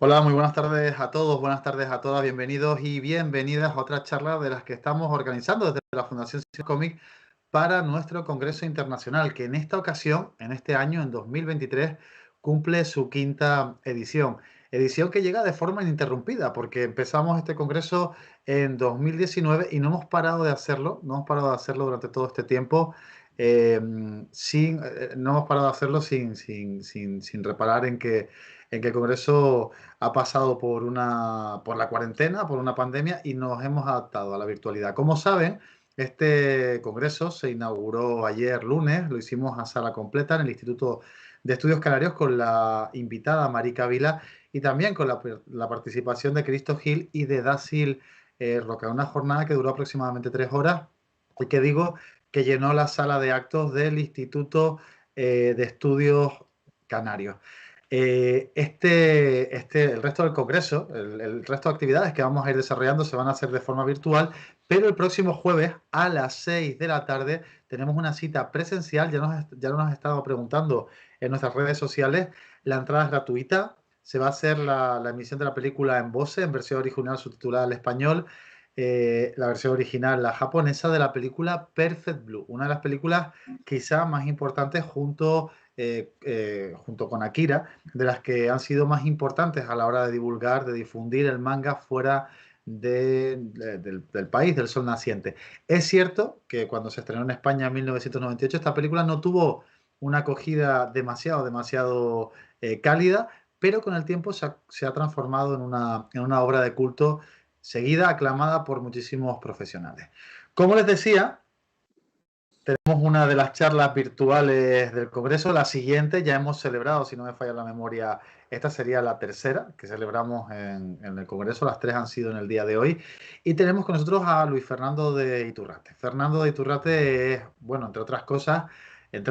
Hola, muy buenas tardes a todos, buenas tardes a todas, bienvenidos y bienvenidas a otra charla de las que estamos organizando desde la Fundación Comic para nuestro Congreso Internacional, que en esta ocasión, en este año, en 2023, cumple su quinta edición. Edición que llega de forma ininterrumpida, porque empezamos este congreso en 2019 y no hemos parado de hacerlo, no hemos parado de hacerlo durante todo este tiempo, no hemos parado de hacerlo sin reparar en que el congreso ha pasado por la cuarentena, por una pandemia y nos hemos adaptado a la virtualidad. Como saben, este congreso se inauguró ayer lunes, lo hicimos a sala completa en el Instituto de Estudios Canarios con la invitada Marica Vila y también con la participación de Cristo Gil y de Dácil Roca. Una jornada que duró aproximadamente 3 horas y que digo que llenó la sala de actos del Instituto de Estudios Canarios. El resto del congreso, el resto de actividades que vamos a ir desarrollando se van a hacer de forma virtual, pero el próximo jueves a las 6 de la tarde tenemos una cita presencial. Ya nos han estado preguntando en nuestras redes sociales. La entrada es gratuita. Se va a hacer la emisión de la película en voce, en versión original subtitulada al español. La versión original, la japonesa, de la película Perfect Blue, una de las películas quizá más importantes junto con Akira, de las que han sido más importantes a la hora de divulgar, de difundir el manga fuera del país, del sol naciente. Es cierto que cuando se estrenó en España en 1998, esta película no tuvo una acogida demasiado cálida, pero con el tiempo se ha transformado en una obra de culto seguida, aclamada por muchísimos profesionales. Como les decía, tenemos una de las charlas virtuales del Congreso. La siguiente ya hemos celebrado, si no me falla la memoria, esta sería la tercera que celebramos en el Congreso. Las tres han sido en el día de hoy. Y tenemos con nosotros a Luis Fernando de Iturrate. Fernando de Iturrate es, bueno, entre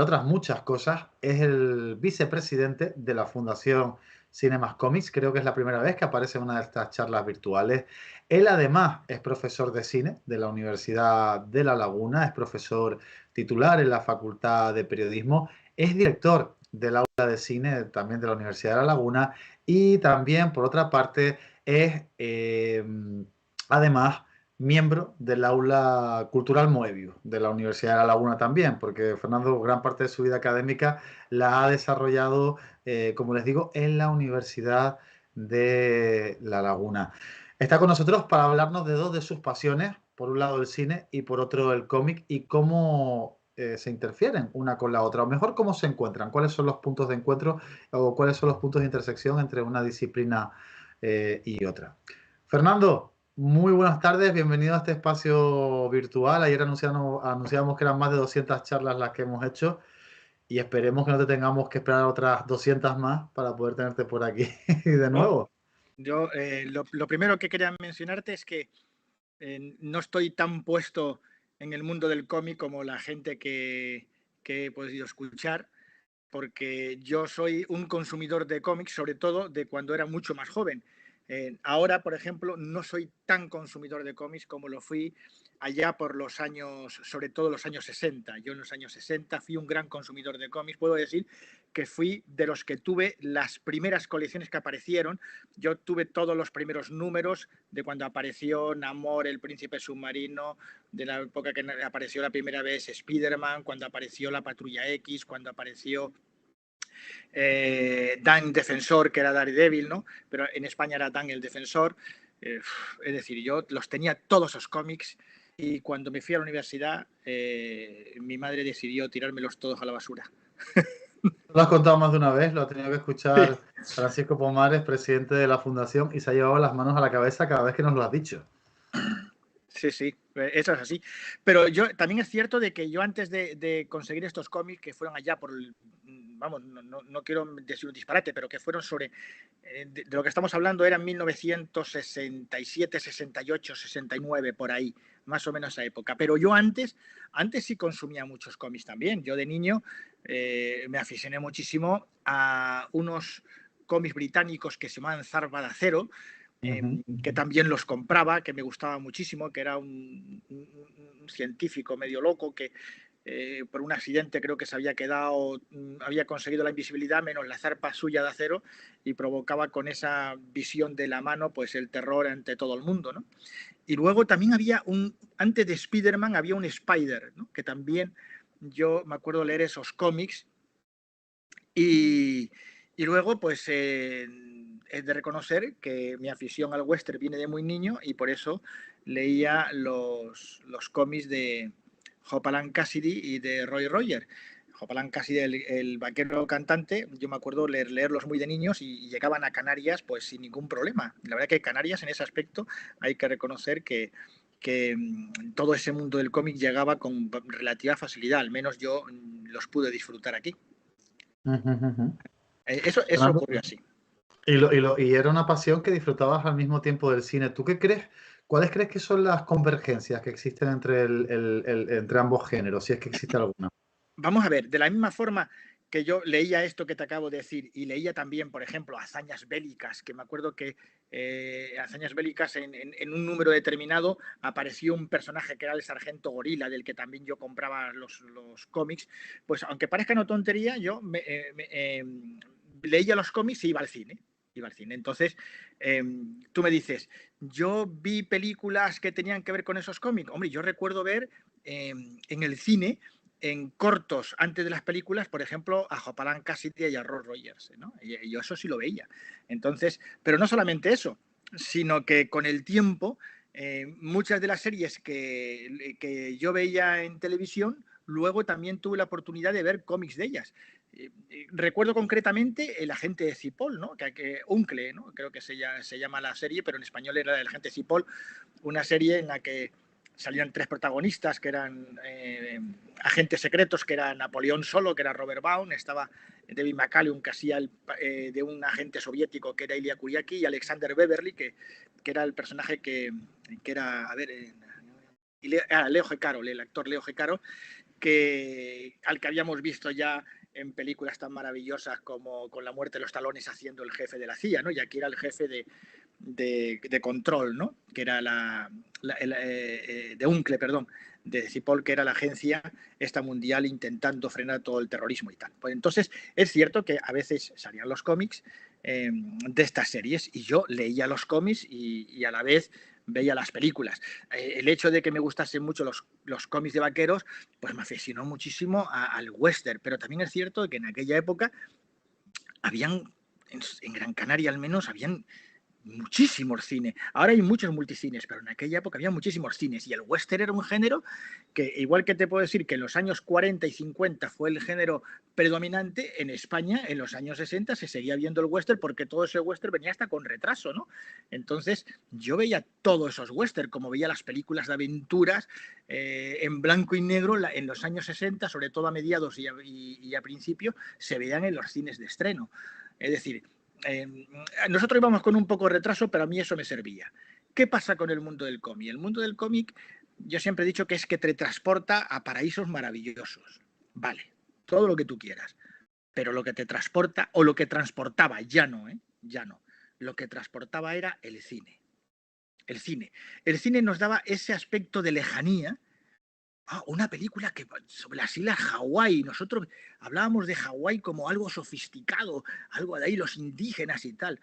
otras muchas cosas, es el vicepresidente de la Fundación Cinemas Comics. Creo que es la primera vez que aparece en una de estas charlas virtuales. Él además es profesor de cine de la Universidad de La Laguna, es profesor titular en la Facultad de Periodismo, es director del aula de cine también de la Universidad de La Laguna y también, por otra parte, es además miembro del aula cultural Moebius de la Universidad de La Laguna también, porque Fernando gran parte de su vida académica la ha desarrollado, como les digo, en la Universidad de La Laguna. Está con nosotros para hablarnos de dos de sus pasiones, por un lado el cine y por otro el cómic, y cómo se interfieren una con la otra, o mejor cómo se encuentran, cuáles son los puntos de encuentro o cuáles son los puntos de intersección entre una disciplina y otra. Fernando, muy buenas tardes, bienvenido a este espacio virtual. Ayer anunciamos que eran más de 200 charlas las que hemos hecho y esperemos que no te tengamos que esperar otras 200 más para poder tenerte por aquí de No, nuevo. lo primero que quería mencionarte es que no estoy tan puesto en el mundo del cómic como la gente que he podido escuchar, porque yo soy un consumidor de cómics, sobre todo de cuando era mucho más joven. Ahora, por ejemplo, no soy tan consumidor de cómics como lo fui allá por los años, sobre todo los años 60. Yo en los años 60 fui un gran consumidor de cómics. Puedo decir que fui de los que tuve las primeras colecciones que aparecieron. Yo tuve todos los primeros números de cuando apareció Namor, el príncipe submarino, de la época que apareció la primera vez Spider-Man, cuando apareció la Patrulla X, cuando apareció Dan Defensor, que era Daredevil, ¿no? Pero en España era Dan el Defensor. Es decir, yo los tenía todos esos cómics y cuando me fui a la universidad, mi madre decidió tirármelos todos a la basura. Lo has contado más de una vez, lo ha tenido que Sí. escuchar Francisco Pomares, presidente de la fundación, y se ha llevado las manos a la cabeza cada vez que nos lo has dicho. Sí, sí, eso es así. Pero yo también es cierto de que yo antes de conseguir estos cómics que fueron allá por el, vamos, no quiero decir un disparate, pero que fueron sobre, de lo que estamos hablando era en 1967, 68, 69, por ahí, más o menos esa época. Pero yo antes sí consumía muchos cómics también. Yo de niño me aficioné muchísimo a unos cómics británicos que se llamaban Zarba de Acero, Ujú. que también los compraba, que me gustaba muchísimo, que era un científico medio loco que por un accidente creo que se había quedado, había conseguido la invisibilidad menos la zarpa suya de acero y provocaba con esa visión de la mano pues el terror ante todo el mundo, ¿no? Y luego también había antes de Spider-Man había un Spider, ¿no? Que también yo me acuerdo leer esos cómics y, y luego pues es de reconocer que mi afición al western viene de muy niño y por eso leía los cómics de Hopalong Cassidy y de Roy Rogers. Hopalong Cassidy, el vaquero cantante, yo me acuerdo leerlos muy de niños y llegaban a Canarias pues sin ningún problema. La verdad que Canarias en ese aspecto hay que reconocer que todo ese mundo del cómic llegaba con relativa facilidad, al menos yo los pude disfrutar aquí. Ujú, ujú. Eso Fernando, ocurrió así. y era una pasión que disfrutabas al mismo tiempo del cine. ¿Tú qué crees? ¿Cuáles crees que son las convergencias que existen entre, entre ambos géneros, si es que existe alguna? Vamos a ver, de la misma forma que yo leía esto que te acabo de decir y leía también, por ejemplo, hazañas bélicas, que me acuerdo que hazañas bélicas en un número determinado apareció un personaje que era el sargento Gorila, del que también yo compraba los cómics, pues aunque parezca no tontería, yo leía los cómics y iba al cine. Iba al cine. Entonces, tú me dices, yo vi películas que tenían que ver con esos cómics. Hombre, yo recuerdo ver en el cine en cortos antes de las películas, por ejemplo, a Hopalong Cassidy y a Roy Rogers, ¿no? Y yo eso sí lo veía. Entonces, pero no solamente eso, sino que con el tiempo, muchas de las series que yo veía en televisión, luego también tuve la oportunidad de ver cómics de ellas. Recuerdo concretamente El agente de Cipoll, ¿no? Uncle, ¿no? Creo que se llama la serie, pero en español era El agente de Cipoll, una serie en la que salían tres protagonistas que eran agentes secretos, que era Napoleón Solo, que era Robert Vaughn, estaba David McCallum, que hacía de un agente soviético, que era Ilya Kuryaki, y Alexander Beverly, que era el personaje que era, a ver, Leo G. Carroll, el actor Leo G. Carroll, al que habíamos visto ya en películas tan maravillosas como Con la muerte de los talones haciendo el jefe de la CIA, ¿no? Y aquí era el jefe de control, ¿no? Que era de UNCLE, perdón, de CIPOL, que era la agencia esta mundial intentando frenar todo el terrorismo y tal. Pues entonces es cierto que a veces salían los cómics de estas series y yo leía los cómics y a la vez veía las películas. El hecho de que me gustasen mucho los cómics de vaqueros, pues me aficionó muchísimo al western, pero también es cierto que en aquella época habían, en Gran Canaria al menos, habían muchísimos cines. Ahora hay muchos multicines, pero en aquella época había muchísimos cines y el western era un género que, igual que te puedo decir que en los años 40 y 50 fue el género predominante, en España en los años 60 se seguía viendo el western porque todo ese western venía hasta con retraso, ¿no? Entonces yo veía todos esos western, como veía las películas de aventuras en blanco y negro en los años 60, sobre todo a mediados y a principio, se veían en los cines de estreno. Es decir, nosotros íbamos con un poco de retraso, pero a mí eso me servía. ¿Qué pasa con el mundo del cómic? El mundo del cómic, yo siempre he dicho que es que te transporta a paraísos maravillosos. Vale, todo lo que tú quieras. Pero lo que te transporta, o lo que transportaba, ya no, ¿eh? Ya no. Lo que transportaba era el cine. El cine. El cine nos daba ese aspecto de lejanía. Una película que sobre las islas Hawái. Nosotros hablábamos de Hawái como algo sofisticado, algo de ahí los indígenas y tal,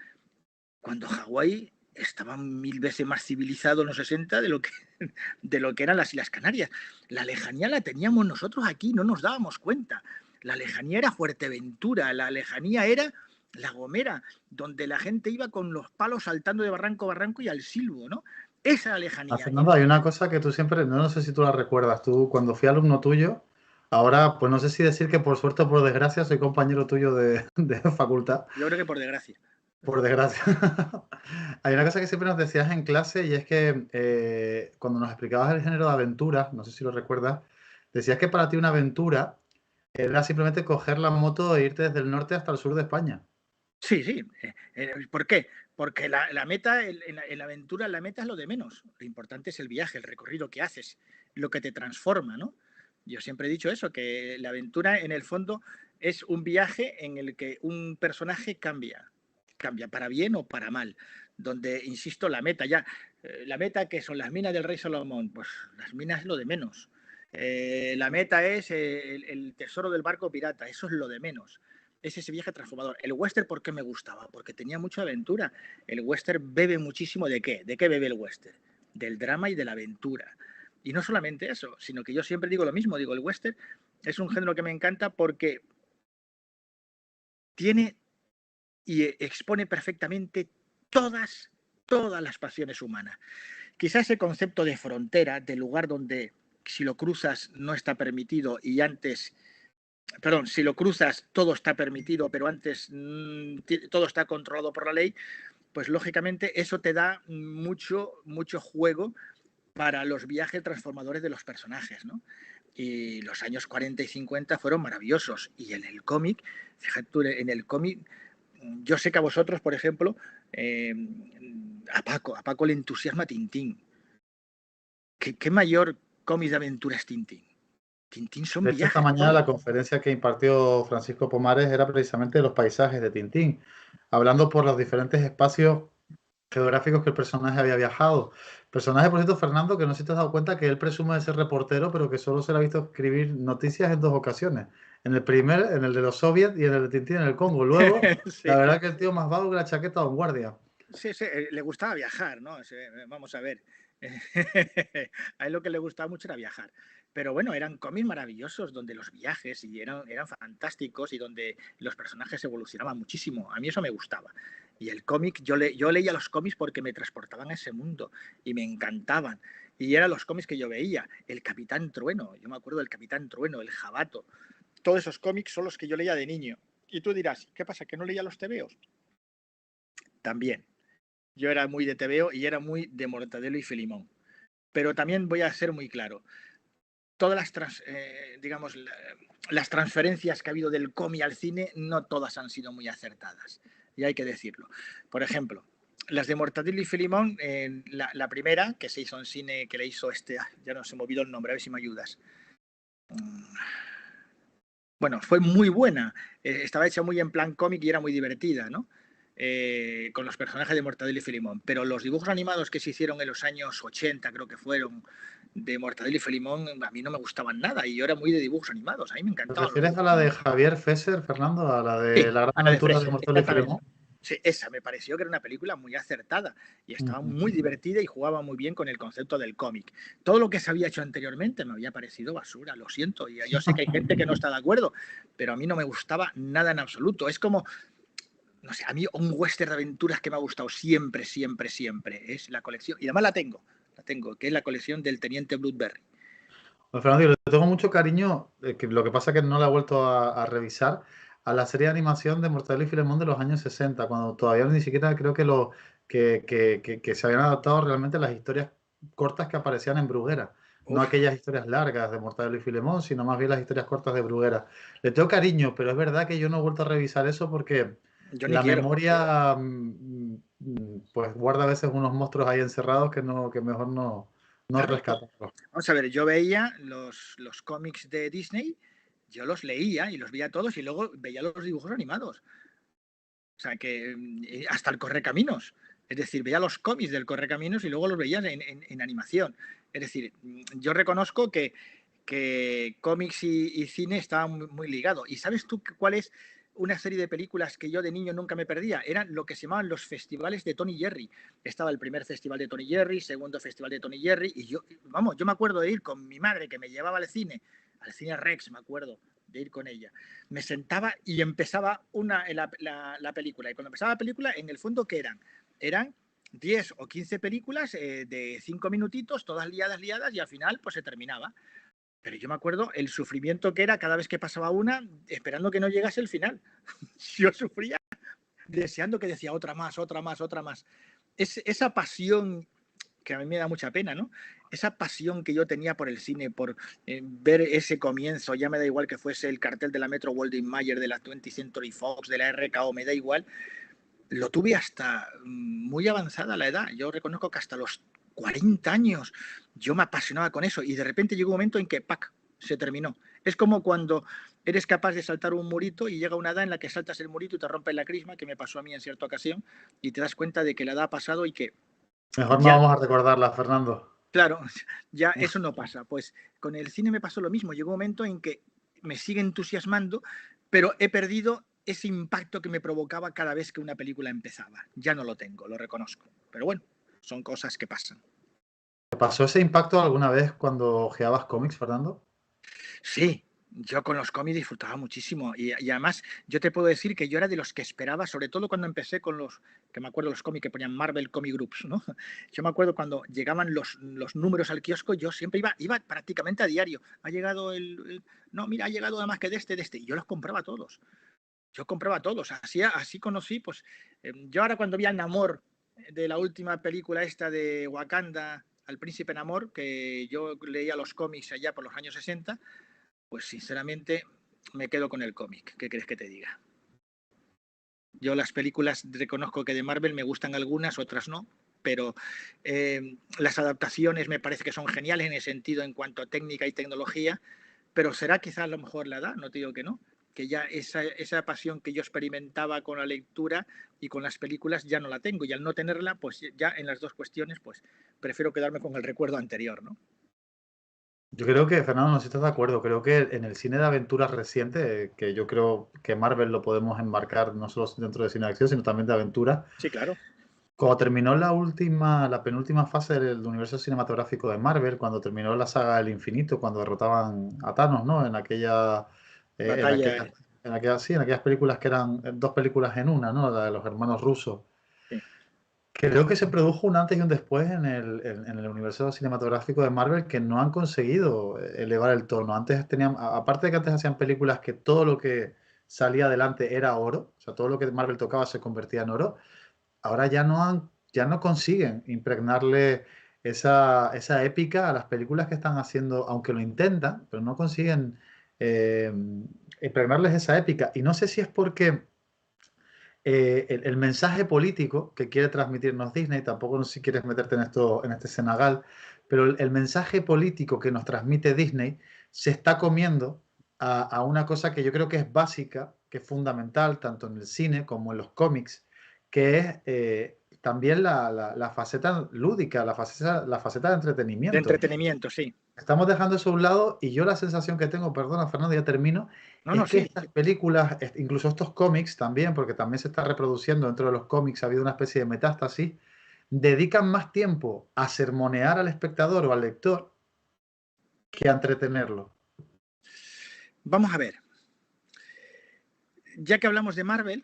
cuando Hawái estaba 1000 veces más civilizado en los 60 de lo que eran las Islas Canarias. La lejanía la teníamos nosotros aquí, no nos dábamos cuenta. La lejanía era Fuerteventura, la lejanía era La Gomera, donde la gente iba con los palos saltando de barranco a barranco y al silbo, ¿no? Esa era la Ah, lejanía. Fernando, hay una cosa que tú siempre, no sé si tú la recuerdas, tú cuando fui alumno tuyo, ahora pues no sé si decir que por suerte o por desgracia soy compañero tuyo de facultad, Yo creo que por desgracia. por desgracia. Hay una cosa que siempre nos decías en clase y es que cuando nos explicabas el género de aventura, no sé si lo recuerdas, decías que para ti una aventura era simplemente coger la moto e irte desde el norte hasta el sur de España. Sí, sí. ¿Por qué? Porque la meta, en la aventura, la meta es lo de menos. Lo importante es el viaje, el recorrido que haces, lo que te transforma, ¿no? Yo siempre he dicho eso, que la aventura en el fondo es un viaje en el que un personaje cambia para bien o para mal. Donde, insisto, la meta que son las minas del rey Salomón, pues las minas es lo de menos. La meta es el tesoro del barco pirata, eso es lo de menos. Es ese viaje transformador. El western, ¿por qué me gustaba? Porque tenía mucha aventura. El western bebe muchísimo ¿de qué? ¿De qué bebe el western? Del drama y de la aventura. Y no solamente eso, sino que yo siempre digo lo mismo, digo, el western es un género que me encanta porque tiene y expone perfectamente todas las pasiones humanas. Quizás ese concepto de frontera, de lugar donde si lo cruzas no está permitido y antes, perdón, si lo cruzas todo está permitido, pero antes todo está controlado por la ley, pues lógicamente eso te da mucho juego para los viajes transformadores de los personajes, ¿no? Y los años 40 y 50 fueron maravillosos. Y en el cómic, fíjate tú, en el cómic, yo sé que a vosotros, por ejemplo, a Paco le entusiasma Tintín. ¿Qué mayor cómic de aventura es Tintín? Tintín son De hecho, esta viajes, mañana la conferencia que impartió Francisco Pomares era precisamente de los paisajes de Tintín, hablando por los diferentes espacios geográficos que el personaje había viajado. Personaje, por cierto, Fernando, que no sé si te has dado cuenta que él presume de ser reportero, pero que solo se le ha visto escribir noticias en dos ocasiones. En el de los soviets y en el de Tintín en el Congo. Luego, la sí. verdad que el tío más vago que la chaqueta de un guardia. Sí, sí, le gustaba viajar, ¿no? Vamos a ver. A él lo que le gustaba mucho era viajar. Pero bueno, eran cómics maravillosos donde los viajes y eran fantásticos y donde los personajes evolucionaban muchísimo. A mí eso me gustaba. Y el cómic, yo leía los cómics porque me transportaban a ese mundo y me encantaban. Y eran los cómics que yo veía. El Capitán Trueno, yo me acuerdo del Capitán Trueno, el Jabato. Todos esos cómics son los que yo leía de niño. Y tú dirás, ¿qué pasa? ¿Que no leía los tebeos? También. Yo era muy de TVO y era muy de Mortadelo y Filimón. Pero también voy a ser muy claro. Todas digamos, las transferencias que ha habido del cómic al cine, no todas han sido muy acertadas. Y hay que decirlo. Por ejemplo, las de Mortadelo y Filimón, la primera que se hizo en cine, que le hizo ya no se me olvidó el nombre, a ver si me ayudas. Bueno, fue muy buena. Estaba hecha muy en plan cómic y era muy divertida, ¿no? Con los personajes de Mortadelo y Filimón. Pero los dibujos animados que se hicieron en los años 80, creo que fueron, de Mortadelo y Filimón, a mí no me gustaban nada y yo era muy de dibujos animados. A mí me ¿Te encantaban los refieres a dibujos la de animados. Javier Fesser, Fernando? ¿A la de Sí, La gran a la de aventura de Fraser, Mortadelo y exactamente. Filemón? Sí, esa me pareció que era una película muy acertada y estaba Ujú. muy divertida y jugaba muy bien con el concepto del cómic. Todo lo que se había hecho anteriormente me había parecido basura, lo siento. Y yo sé que hay gente que no está de acuerdo, pero a mí no me gustaba nada en absoluto. Es como, no sé, a mí un western de aventuras que me ha gustado siempre es la colección, y además la tengo, que es la colección del Teniente Bloodberry. Pues, Fernando, yo le tengo mucho cariño, que lo que pasa es que no la he vuelto a revisar, a la serie de animación de Mortadelo y Filemón de los años 60, cuando todavía ni siquiera creo que se habían adaptado realmente las historias cortas que aparecían en Bruguera. No Uf, aquellas historias largas de Mortadelo y Filemón, sino más bien las historias cortas de Bruguera. Le tengo cariño, pero es verdad que yo no he vuelto a revisar eso porque yo ni la quiero. memoria pues guarda a veces unos monstruos ahí encerrados que mejor no Claro, rescatarlos. vamos a ver, yo veía los cómics de Disney, yo los leía y los veía todos y luego veía los dibujos animados. O sea, que hasta el Correcaminos. Es decir, veía los cómics del Correcaminos y luego los veía en animación. Es decir, yo reconozco que cómics y cine estaban muy ligados. ¿Y sabes tú cuál es una serie de películas que yo de niño nunca me perdía? Eran lo que se llamaban los festivales de Tony Jerry. Estaba el primer festival de Tony Jerry, segundo festival de Tony Jerry, y yo me acuerdo de ir con mi madre que me llevaba al cine Rex, me acuerdo de ir con ella. Me sentaba y empezaba la película. Y cuando empezaba la película, en el fondo, ¿qué eran? Eran 10 o 15 películas de 5 minutitos, todas liadas, y al final pues se terminaba. Pero yo me acuerdo el sufrimiento que era cada vez que pasaba una, esperando que no llegase el final. Yo sufría deseando que decía otra más, otra más, otra más. Esa pasión que a mí me da mucha pena, ¿no? Esa pasión que yo tenía por el cine, por ver ese comienzo, ya me da igual que fuese el cartel de la Metro Goldwyn Mayer, de la 20th Century Fox, de la RKO, me da igual, lo tuve hasta muy avanzada la edad. Yo reconozco que hasta los 40 años yo me apasionaba con eso y de repente llegó un momento en que ¡pac! Se terminó. Es como cuando eres capaz de saltar un murito y llega una edad en la que saltas el murito y te rompes la crisma, que me pasó a mí en cierta ocasión, y te das cuenta de que la edad ha pasado y que Mejor no ya vamos a recordarla, Fernando. Claro, ya eso no pasa. Pues con el cine me pasó lo mismo. Llegó un momento en que me sigue entusiasmando, pero he perdido ese impacto que me provocaba cada vez que una película empezaba. Ya no lo tengo, lo reconozco. Pero bueno, son cosas que pasan. ¿Te pasó ese impacto alguna vez cuando ojeabas cómics, Fernando? Sí, yo con los cómics disfrutaba muchísimo y además yo te puedo decir que yo era de los que esperaba, sobre todo cuando empecé con los, que me acuerdo los cómics que ponían Marvel Comic Groups, ¿no? Yo me acuerdo cuando llegaban los números al kiosco, yo siempre iba prácticamente a diario. Ha llegado no, mira, ha llegado además que de este, y yo los compraba todos. Yo compraba todos, así conocí, pues yo ahora cuando vi a Namor de la última película esta de Wakanda, al príncipe Namor, que yo leía los cómics allá por los años 60, pues sinceramente me quedo con el cómic. ¿Qué crees que te diga? Yo las películas reconozco que de Marvel me gustan algunas, otras no, pero las adaptaciones me parece que son geniales en el sentido en cuanto a técnica y tecnología, pero será quizás a lo mejor la edad, no te digo que ya esa pasión que yo experimentaba con la lectura y con las películas ya no la tengo y al no tenerla, pues ya en las dos cuestiones, pues prefiero quedarme con el recuerdo anterior, ¿no? Yo creo que, Fernando, no sé si estás de acuerdo, creo que en el cine de aventuras reciente, que yo creo que Marvel lo podemos enmarcar no solo dentro de cine de acción, sino también de aventuras, Sí, claro. cuando terminó la penúltima fase del universo cinematográfico de Marvel, cuando terminó la saga del infinito, cuando derrotaban a Thanos, ¿no? Eh, en Batalla. aquella, sí, en aquellas películas que eran dos películas en una, ¿no? La de los hermanos rusos. Sí. Creo que se produjo un antes y un después en el universo cinematográfico de Marvel que no han conseguido elevar el tono. Antes tenían, aparte de que antes hacían películas que todo lo que salía adelante era oro, o sea, todo lo que Marvel tocaba se convertía en oro. Ahora ya no consiguen impregnarle esa épica a las películas que están haciendo, aunque lo intentan, pero no consiguen eh, impregnarles esa épica. Y no sé si es porque el mensaje político que quiere transmitirnos Disney, tampoco no sé si quieres meterte en este senagal, pero el mensaje político que nos transmite Disney se está comiendo a una cosa que yo creo que es básica, que es fundamental, tanto en el cine como en los cómics, que es también la faceta lúdica, la faceta de De entretenimiento. entretenimiento, sí. Estamos dejando eso a un lado y yo la sensación que tengo, perdona Fernando, ya termino, No, es no, que sí. estas películas, incluso estos cómics también, porque también se está reproduciendo dentro de los cómics, ha habido una especie de metástasis, dedican más tiempo a sermonear al espectador o al lector que a entretenerlo. Vamos a ver. Ya que hablamos de Marvel,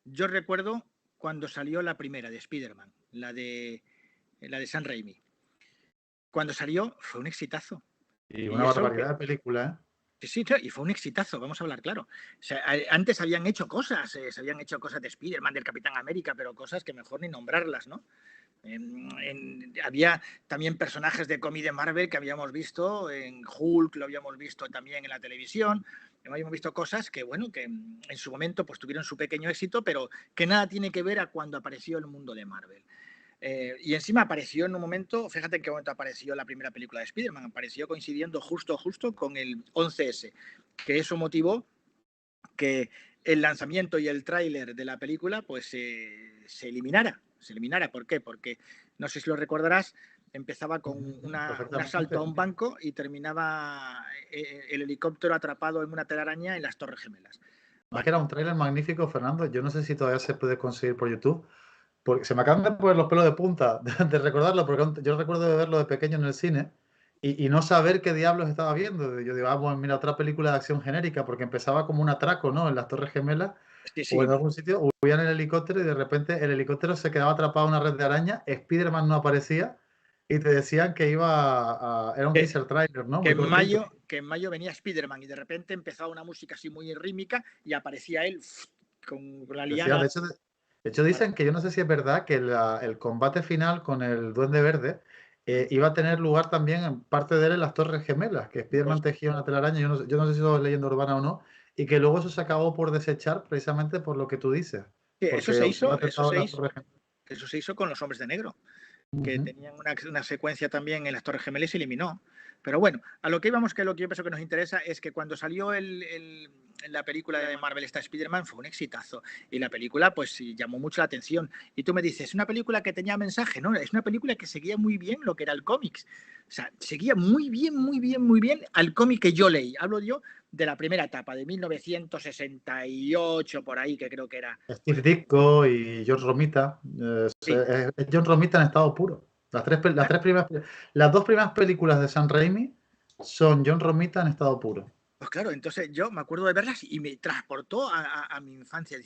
yo recuerdo cuando salió la primera de Spider-Man, la de Sam Raimi. Cuando salió fue un exitazo. Y Y una eso que barbaridad de películas, ¿eh? sí, y fue un exitazo, vamos a hablar claro. O sea, antes habían hecho cosas, se habían hecho cosas de Spider-Man, del Capitán América, pero cosas que mejor ni nombrarlas, ¿no? Había también personajes de cómic de Marvel que habíamos visto en Hulk, lo habíamos visto también en la televisión, habíamos visto cosas que, bueno, que en su momento pues tuvieron su pequeño éxito, pero que nada tiene que ver a cuando apareció el mundo de Marvel. Y encima apareció en un momento, fíjate en qué momento apareció la primera película de Spider-Man, apareció coincidiendo justo con el 11S, que eso motivó que el lanzamiento y el tráiler de la película pues se eliminara. Se eliminara. ¿Por qué? Porque, no sé si lo recordarás, empezaba con un asalto a Perfectamente. un banco y terminaba el helicóptero atrapado en una telaraña en las Torres Gemelas. Más Vale. que era un tráiler magnífico, Fernando. Yo no sé si todavía se puede conseguir por YouTube, porque se me acaban de poner los pelos de punta de recordarlo, porque yo recuerdo de verlo de pequeño en el cine y no saber qué diablos estaba viendo. Yo digo, vamos, mira, otra película de acción genérica, porque empezaba como un atraco, ¿no? En las Torres Gemelas Sí, o en sí. algún sitio, huían en el helicóptero y de repente el helicóptero se quedaba atrapado en una red de araña, Spider-Man no aparecía y te decían que era un Que, teaser trailer, ¿no? que, Muy en cortito. mayo, que en mayo venía Spider-Man y de repente empezaba una música así muy rítmica y aparecía él con la Decía, liana. de hecho dicen que yo no sé si es verdad que el combate final con el Duende Verde iba a tener lugar también en parte de él en las Torres Gemelas, que Pues Spider-Man tejía una telaraña, yo no sé si eso es leyenda urbana o no, y que luego eso se acabó por desechar precisamente por lo que tú dices, eso porque se iba hizo, eso atentado en se las hizo, Torres Gemelas. eso se hizo con los Hombres de Negro, que Ujú. tenían una secuencia también en las Torres Gemelas y se eliminó. Pero bueno, a lo que íbamos, que lo que yo pienso que nos interesa es que cuando salió la película de Marvel, esta Spider-Man, fue un exitazo. Y la película, pues sí, llamó mucho la atención. Y tú me dices, ¿es una película que tenía mensaje? No, es una película que seguía muy bien lo que era el cómics. O sea, seguía muy bien, muy bien, muy bien al cómic que yo leí. Hablo yo de la primera etapa, de 1968, por ahí, que creo que era. Steve Ditko y John Romita. Sí, Es John Romita en estado puro. Las dos primeras películas de Sam Raimi son John Romita en estado puro. pues claro, entonces yo me acuerdo de verlas y me transportó a mi infancia.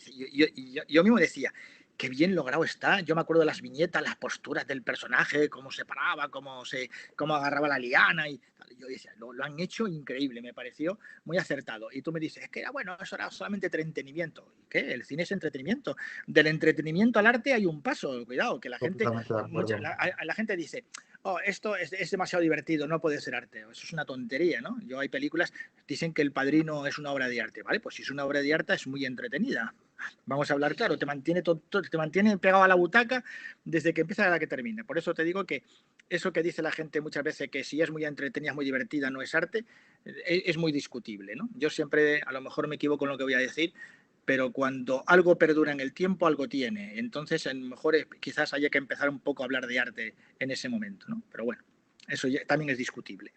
Yo mismo decía, qué bien logrado está. Yo me acuerdo de las viñetas, las posturas del personaje, cómo se paraba, cómo agarraba la liana. Y tal. Yo decía, lo han hecho increíble, me pareció muy acertado. Y tú me dices, es que era bueno, eso era solamente entretenimiento. ¿Y qué? El cine es entretenimiento. Del entretenimiento al arte hay un paso, cuidado, que la gente, Totalmente de acuerdo. la gente dice, oh, esto es demasiado divertido, no puede ser arte. Eso es una tontería, ¿no? Yo hay películas, dicen que El Padrino es una obra de arte, ¿vale? Pues si es una obra de arte es muy entretenida. Vamos a hablar claro, te mantiene pegado a la butaca desde que empieza a la que termina. Por eso te digo que eso que dice la gente muchas veces, que si es muy entretenida, es muy divertida, no es arte, es muy discutible, ¿no? Yo siempre, a lo mejor me equivoco en lo que voy a decir, pero cuando algo perdura en el tiempo, algo tiene. Entonces, a lo mejor quizás haya que empezar un poco a hablar de arte en ese momento, ¿no? Pero bueno, eso también es discutible.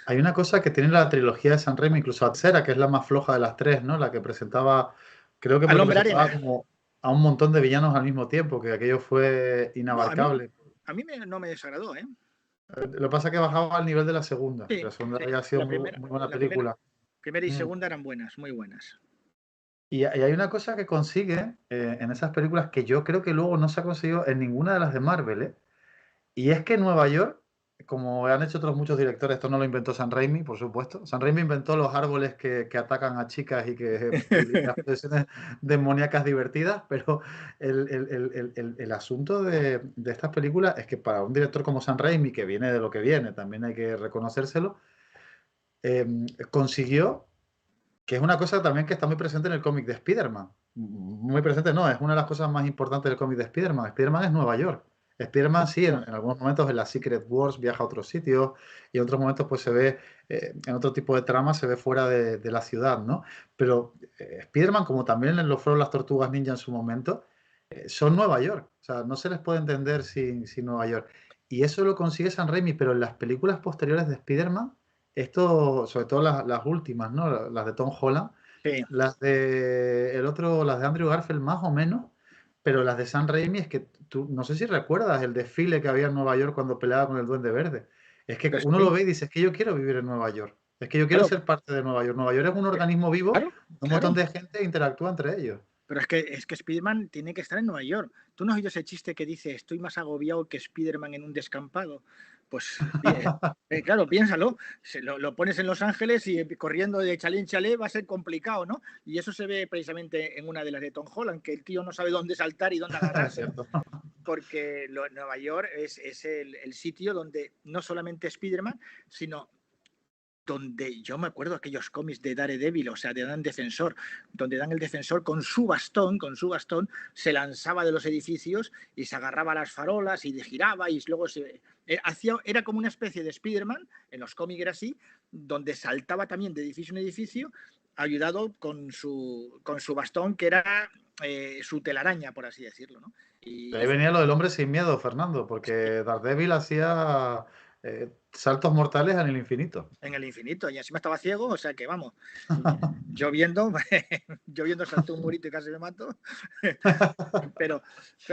Hay una cosa que tiene la trilogía de San Raimi, incluso la tercera, que es la más floja de las tres, ¿no? La que presentaba, creo que Al porque hombre presentaba arena. como a un montón de villanos al mismo tiempo, que aquello fue No, inabarcable. no me desagradó, ¿eh? Lo que pasa es que bajaba al nivel de la segunda, que Sí, la segunda sí. había sido muy, muy buena La primera, película. primera y Mm. segunda eran buenas, muy buenas. Y hay una cosa que consigue en esas películas que yo creo que luego no se ha conseguido en ninguna de las de Marvel, ¿eh? Y es que Nueva York, como han hecho otros muchos directores, esto no lo inventó San Raimi, por supuesto. San Raimi inventó los árboles que atacan a chicas y las posesiones demoníacas divertidas, pero el asunto de estas películas es que para un director como San Raimi, que viene de lo que viene, también hay que reconocérselo, eh, consiguió, que es una cosa también que está muy presente en el cómic de Spider-Man. Muy presente, no, es una de las cosas más importantes del cómic de Spider-Man. Spider-Man es Nueva York. Spider-Man sí, en algunos momentos en la Secret Wars viaja a otros sitios y en otros momentos pues se ve, en otro tipo de trama se ve fuera de la ciudad, ¿no? Pero Spider-Man, como también lo fueron las Tortugas Ninja en su momento, son Nueva York. O sea, no se les puede entender sin Nueva York. Y eso lo consigue San Raimi, pero en las películas posteriores de Spider-Man esto, sobre todo las últimas, ¿no? Las de Tom Holland, Sí. las de Andrew Garfield más o menos, pero las de Sam Raimi es que tú, no sé si recuerdas el desfile que había en Nueva York cuando peleaba con el Duende Verde. Es que Pues uno lo sí, ve y dice, es que yo quiero vivir en Nueva York, es que yo quiero claro, ser parte de Nueva York. Nueva York es un organismo vivo, claro, un montón claro. de gente interactúa entre ellos. Pero es que Spider-Man tiene que estar en Nueva York. ¿Tú no has oído ese chiste que dice, estoy más agobiado que Spider-Man en un descampado? Pues claro, piénsalo. Lo pones en Los Ángeles y corriendo de chalet en chalet va a ser complicado, ¿no? Y eso se ve precisamente en una de las de Tom Holland, que el tío no sabe dónde saltar y dónde Es agarrarse, cierto. porque Nueva York es el sitio donde no solamente Spider-Man, sino donde yo me acuerdo aquellos cómics de Daredevil, o sea, de Dan Defensor, donde Dan el Defensor con su bastón, se lanzaba de los edificios y se agarraba a las farolas y giraba y luego era como una especie de Spider-Man, en los cómics era así, donde saltaba también de edificio en edificio, ayudado con su bastón, que era su telaraña, por así decirlo, ¿no? De Y ahí venía lo del hombre sin miedo, Fernando, porque Daredevil hacía saltos mortales en el infinito. en el infinito, y encima estaba ciego, o sea que vamos, lloviendo, lloviendo saltó un murito y casi me mato. pero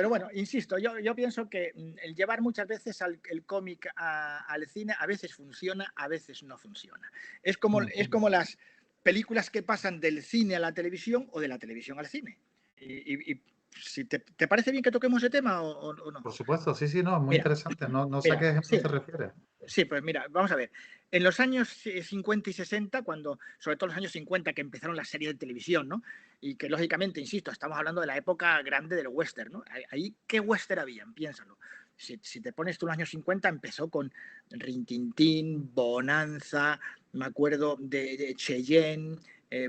bueno, insisto, yo pienso que el llevar muchas veces el cómic al cine a veces funciona, a veces no funciona. Es como las películas que pasan del cine a la televisión o de la televisión al cine. Y si te parece bien que toquemos ese tema o no. Por supuesto, sí, sí, no, muy Mira, interesante. No, no sé a mira, qué ejemplo sí, te refieres. sí, pues mira, vamos a ver. En los años 50 y 60, sobre todo los años 50, que empezaron las series de televisión, ¿no? Y que lógicamente, insisto, estamos hablando de la época grande del western, ¿no? Ahí, ¿qué western habían? Piénsalo. Si te pones tú en los años 50, empezó con Rin Tin Tin, Bonanza, me acuerdo de Cheyenne,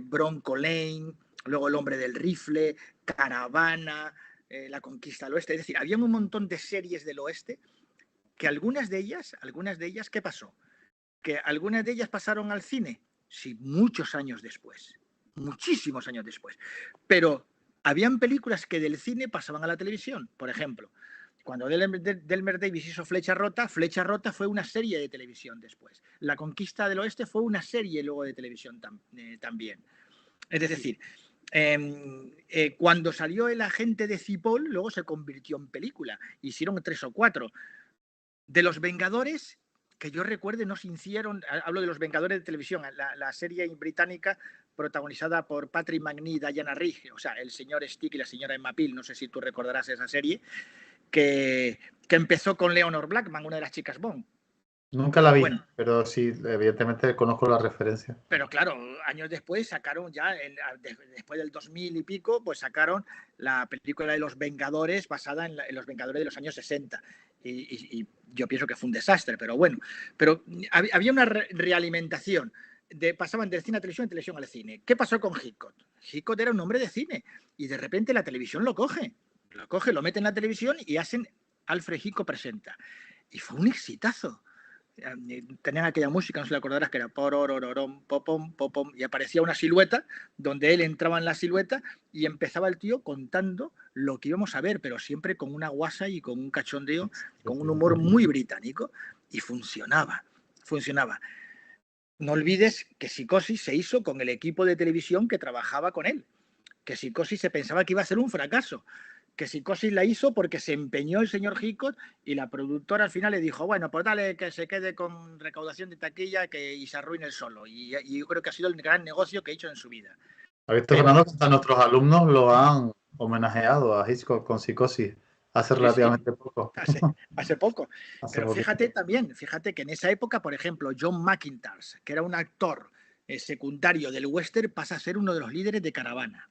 Bronco Lane, luego El hombre del rifle, Caravana, La conquista del oeste. Es decir, había un montón de series del oeste que algunas de ellas, ¿qué pasó? Que algunas de ellas pasaron al cine, sí, muchos años después. muchísimos años después. Pero habían películas que del cine pasaban a la televisión. Por ejemplo, cuando Delmer Davis hizo Flecha Rota fue una serie de televisión después. La Conquista del Oeste fue una serie luego de televisión también. Es decir, cuando salió El agente de Cipoll, luego se convirtió en película. Hicieron 3 o 4. De Los Vengadores, que yo recuerde, no se hicieron, hablo de Los Vengadores de televisión, la serie británica protagonizada por Patrick Macnee y Diana Rigg, o sea, el señor Stick y la señora Emma Peel, no sé si tú recordarás esa serie, que empezó con Leonor Blackman, una de las chicas Bond. Nunca la vi, bueno, pero sí, evidentemente conozco la referencia. Pero claro, años después sacaron ya, después del 2000 y pico, pues sacaron la película de Los Vengadores basada en Los Vengadores de los años 60. Y yo pienso que fue un desastre, pero bueno. Pero había una realimentación. Pasaban del cine a televisión y televisión al cine. ¿Qué pasó con Hitchcock? Hitchcock era un hombre de cine y de repente la televisión lo coge, lo mete en la televisión y hacen Alfred Hitchcock presenta. Y fue un exitazo. Tenían aquella música, no sé si la acordarás, que era pororororón, popom, popom, y aparecía una silueta donde él entraba en la silueta y empezaba el tío contando lo que íbamos a ver, pero siempre con una guasa y con un cachondeo, con un humor muy británico, y funcionaba. No olvides que Psicosis se hizo con el equipo de televisión que trabajaba con él, que Psicosis se pensaba que iba a ser un fracaso, que Psicosis la hizo porque se empeñó el señor Hitchcock y la productora al final le dijo, bueno, pues dale que se quede con recaudación de taquilla y se arruine el solo. Y yo creo que ha sido el gran negocio que ha hecho en su vida. ¿Has visto, Fernando, que hasta nuestros alumnos lo han homenajeado a Hitchcock con Psicosis hace relativamente poco? Hace poco. Pero fíjate que en esa época, por ejemplo, John McIntyre, que era un actor secundario del western, pasa a ser uno de los líderes de Caravana.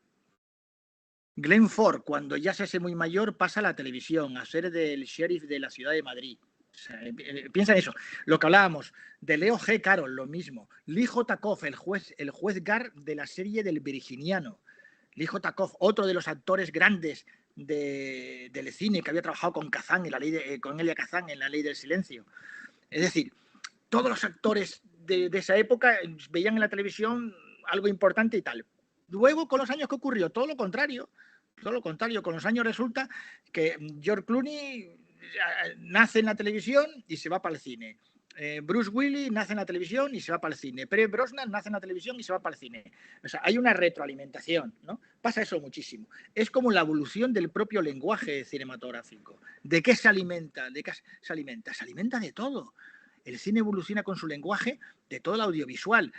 Glenn Ford, cuando ya se hace muy mayor, pasa a la televisión a ser del sheriff de la ciudad de Madrid. O sea, piensa en eso. Lo que hablábamos de Leo G. Carroll, lo mismo. Lee J. Koff, el juez Gar de la serie del Virginiano. Lee J. Koff, otro de los actores grandes del cine que había trabajado con Kazan, con Elia Kazan en La Ley del Silencio. Es decir, todos los actores de esa época veían en la televisión algo importante y tal. Luego, con los años, ¿qué ocurrió? Todo lo contrario. Con los años resulta que George Clooney nace en la televisión y se va para el cine. Bruce Willis nace en la televisión y se va para el cine. Pierce Brosnan nace en la televisión y se va para el cine. O sea, hay una retroalimentación, ¿no? Pasa eso muchísimo. Es como la evolución del propio lenguaje cinematográfico. ¿De qué se alimenta? Se alimenta de todo. El cine evoluciona con su lenguaje de todo el audiovisual.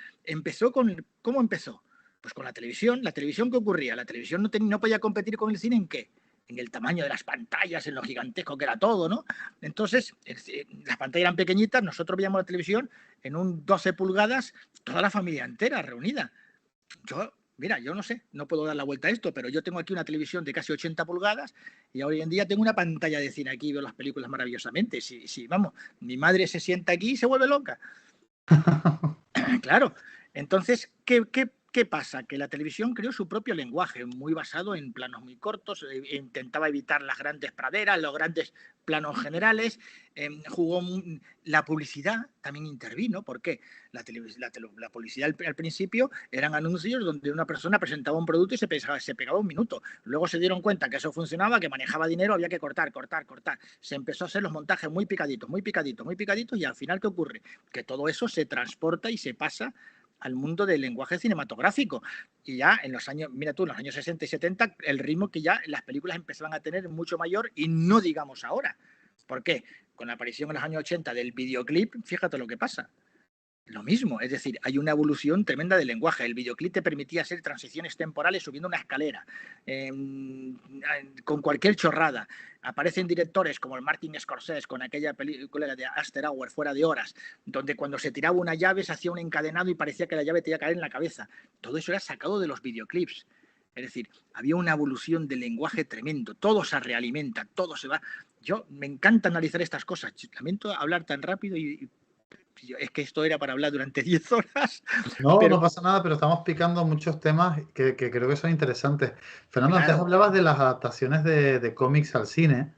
¿Cómo empezó? Pues con la televisión. ¿La televisión qué ocurría? La televisión no podía competir con el cine ¿en qué? En el tamaño de las pantallas, en lo gigantesco que era todo, ¿no? Entonces, las pantallas eran pequeñitas, nosotros veíamos la televisión en un 12 pulgadas, toda la familia entera reunida. Yo no sé, no puedo dar la vuelta a esto, pero yo tengo aquí una televisión de casi 80 pulgadas y hoy en día tengo una pantalla de cine aquí y veo las películas maravillosamente. Vamos, mi madre se sienta aquí y se vuelve loca. Claro. Entonces, ¿qué pasa? Que la televisión creó su propio lenguaje, muy basado en planos muy cortos, intentaba evitar las grandes praderas, los grandes planos generales, la publicidad también intervino. ¿Por qué? La publicidad al principio eran anuncios donde una persona presentaba un producto y se pegaba un minuto. Luego se dieron cuenta que eso funcionaba, que manejaba dinero, había que cortar. Se empezó a hacer los montajes muy picaditos y al final, ¿qué ocurre? Que todo eso se transporta y se pasa al mundo del lenguaje cinematográfico. Y ya en los años, mira tú, en los años 60 y 70, el ritmo que ya las películas empezaban a tener mucho mayor y no digamos ahora. ¿Por qué? Con la aparición en los años 80 del videoclip, fíjate lo que pasa. Lo mismo, es decir, hay una evolución tremenda del lenguaje. El videoclip te permitía hacer transiciones temporales subiendo una escalera, con cualquier chorrada. Aparecen directores como el Martin Scorsese con aquella película de After Hours, Fuera de Horas, donde cuando se tiraba una llave se hacía un encadenado y parecía que la llave te iba a caer en la cabeza. Todo eso era sacado de los videoclips. Es decir, había una evolución del lenguaje tremendo. Todo se realimenta, todo se va. Yo me encanta analizar estas cosas. Lamento hablar tan rápido y es que esto era para hablar durante 10 horas. No pasa nada, pero estamos picando muchos temas que creo que son interesantes. Fernando, claro, antes hablabas de las adaptaciones de cómics al cine.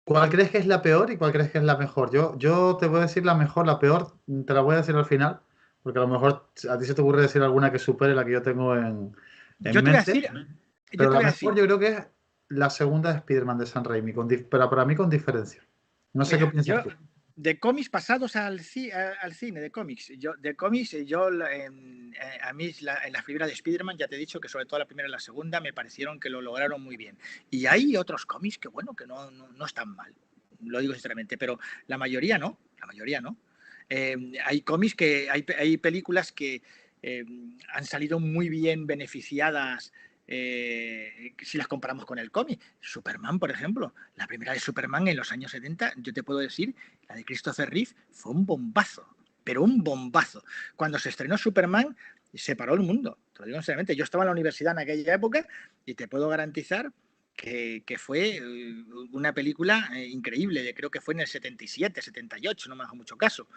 ¿Cuál crees que es la peor y cuál crees que es la mejor? Yo te voy a decir la mejor, la peor te la voy a decir al final, Porque a lo mejor a ti se te ocurre decir alguna que supere la que yo tengo en Yo te voy a mente, decir, yo pero te la voy a mejor decir, yo creo que es la segunda de Spider-Man de Sam Raimi, pero para mí con diferencia. No sé qué mira, piensas yo tú. de cómics pasados al cine, de cómics, a mí en la primera de Spider-Man ya te he dicho que sobre todo la primera y la segunda me parecieron que lo lograron muy bien. Y hay otros cómics que bueno, que no están mal, lo digo sinceramente, pero la mayoría no, la mayoría no. Hay cómics hay películas que han salido muy bien beneficiadas si las comparamos con el cómic. Superman, por ejemplo, la primera de Superman en los años 70, yo te puedo decir, la de Christopher Reeve fue un bombazo, pero un bombazo. Cuando se estrenó Superman, se paró el mundo, te lo digo sinceramente. Yo estaba en la universidad en aquella época y te puedo garantizar que fue una película increíble, creo que fue en el 77, 78, no me hago mucho caso.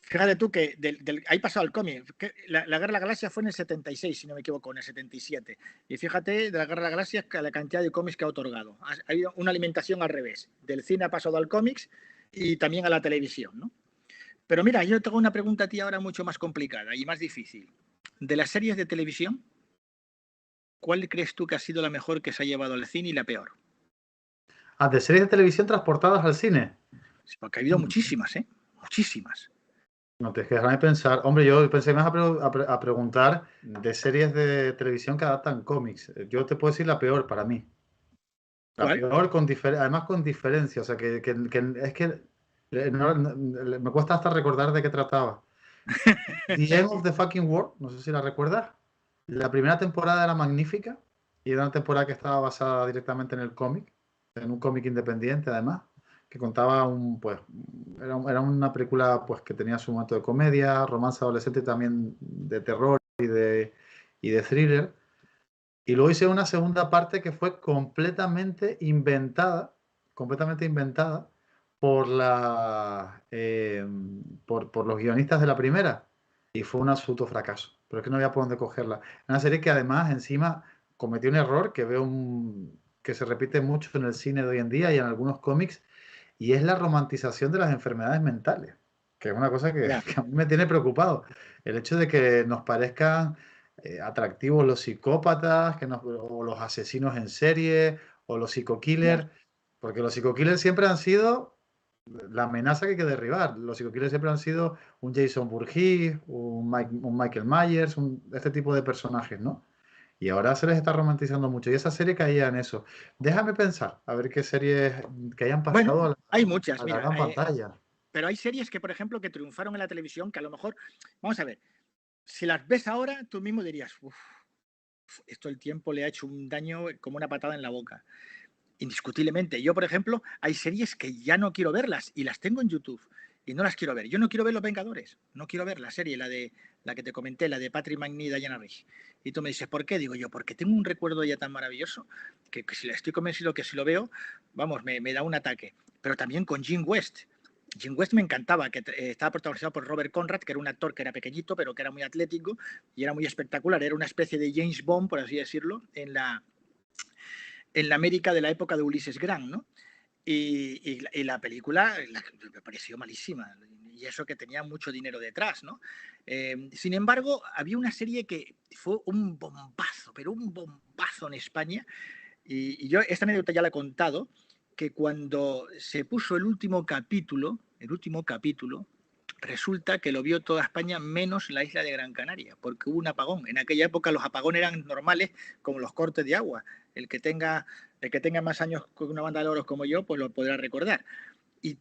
Fíjate tú que ahí pasado el cómic. La Guerra de la Galaxia fue en el 76, si no me equivoco, en el 77. Y fíjate de la Guerra de la Galaxia la cantidad de cómics que ha otorgado. Ha habido una alimentación al revés. Del cine ha pasado al cómics y también a la televisión, ¿no? Pero mira, yo tengo una pregunta a ti ahora mucho más complicada y más difícil. De las series de televisión, ¿cuál crees tú que ha sido la mejor que se ha llevado al cine y la peor? Ah, de series de televisión transportadas al cine. Porque ha habido muchísimas, ¿eh? Muchísimas. No te dejas pensar. Hombre, yo pensé que me vas a preguntar de series de televisión que adaptan cómics. Yo te puedo decir la peor para mí. La ¿Cuál? peor, además con diferencia. O sea, es que me cuesta hasta recordar de qué trataba. The End of the Fucking World, no sé si la recuerdas. La primera temporada era magnífica y era una temporada que estaba basada directamente en el cómic, en un cómic independiente además, que contaba era una película pues que tenía su momento de comedia, romance adolescente y también de terror y de thriller. Y luego hice una segunda parte que fue completamente inventada por por los guionistas de la primera. Y fue un absoluto fracaso. Pero es que no había por dónde cogerla. Una serie que además encima cometió un error que se repite mucho en el cine de hoy en día y en algunos cómics, y es la romantización de las enfermedades mentales, que es una cosa que, Ya. que a mí me tiene preocupado. El hecho de que nos parezcan atractivos los psicópatas, o los asesinos en serie, o los psico-killers, porque los psico-killers siempre han sido la amenaza que hay que derribar. Los psico-killers siempre han sido un Jason Voorhees, un Michael Myers, este tipo de personajes, ¿no? Y ahora se les está romantizando mucho. Y esa serie caía en eso. Déjame pensar, a ver qué series que hayan Bueno, pasado hay muchas, a la mira, gran pantalla. pero hay series que, por ejemplo, que triunfaron en la televisión que a lo mejor, vamos a ver, si las ves ahora, tú mismo dirías, uff, esto el tiempo le ha hecho un daño como una patada en la boca. Indiscutiblemente. Yo, por ejemplo, hay series que ya no quiero verlas y las tengo en YouTube y no las quiero ver. Yo no quiero ver Los Vengadores, no quiero ver la serie, la que te comenté, la de Patrick McNee y Diana Rigg. Y tú me dices, ¿por qué? Digo yo, porque tengo un recuerdo ya tan maravilloso que si estoy convencido que si lo veo, vamos, me da un ataque. Pero también con Jim West. Jim West me encantaba, que estaba protagonizado por Robert Conrad, que era un actor que era pequeñito, pero que era muy atlético y era muy espectacular. Era una especie de James Bond, por así decirlo, en la América de la época de Ulises Grant, ¿no? Y la película me pareció malísima, y eso que tenía mucho dinero detrás, ¿no? Sin embargo, había una serie que fue un bombazo, pero un bombazo en España, y yo esta anécdota ya la he contado, que cuando se puso el último capítulo, resulta que lo vio toda España menos la isla de Gran Canaria, porque hubo un apagón. En aquella época los apagones eran normales como los cortes de agua. El que tenga, el que tenga más años con una banda de loros como yo, pues lo podrá recordar. Y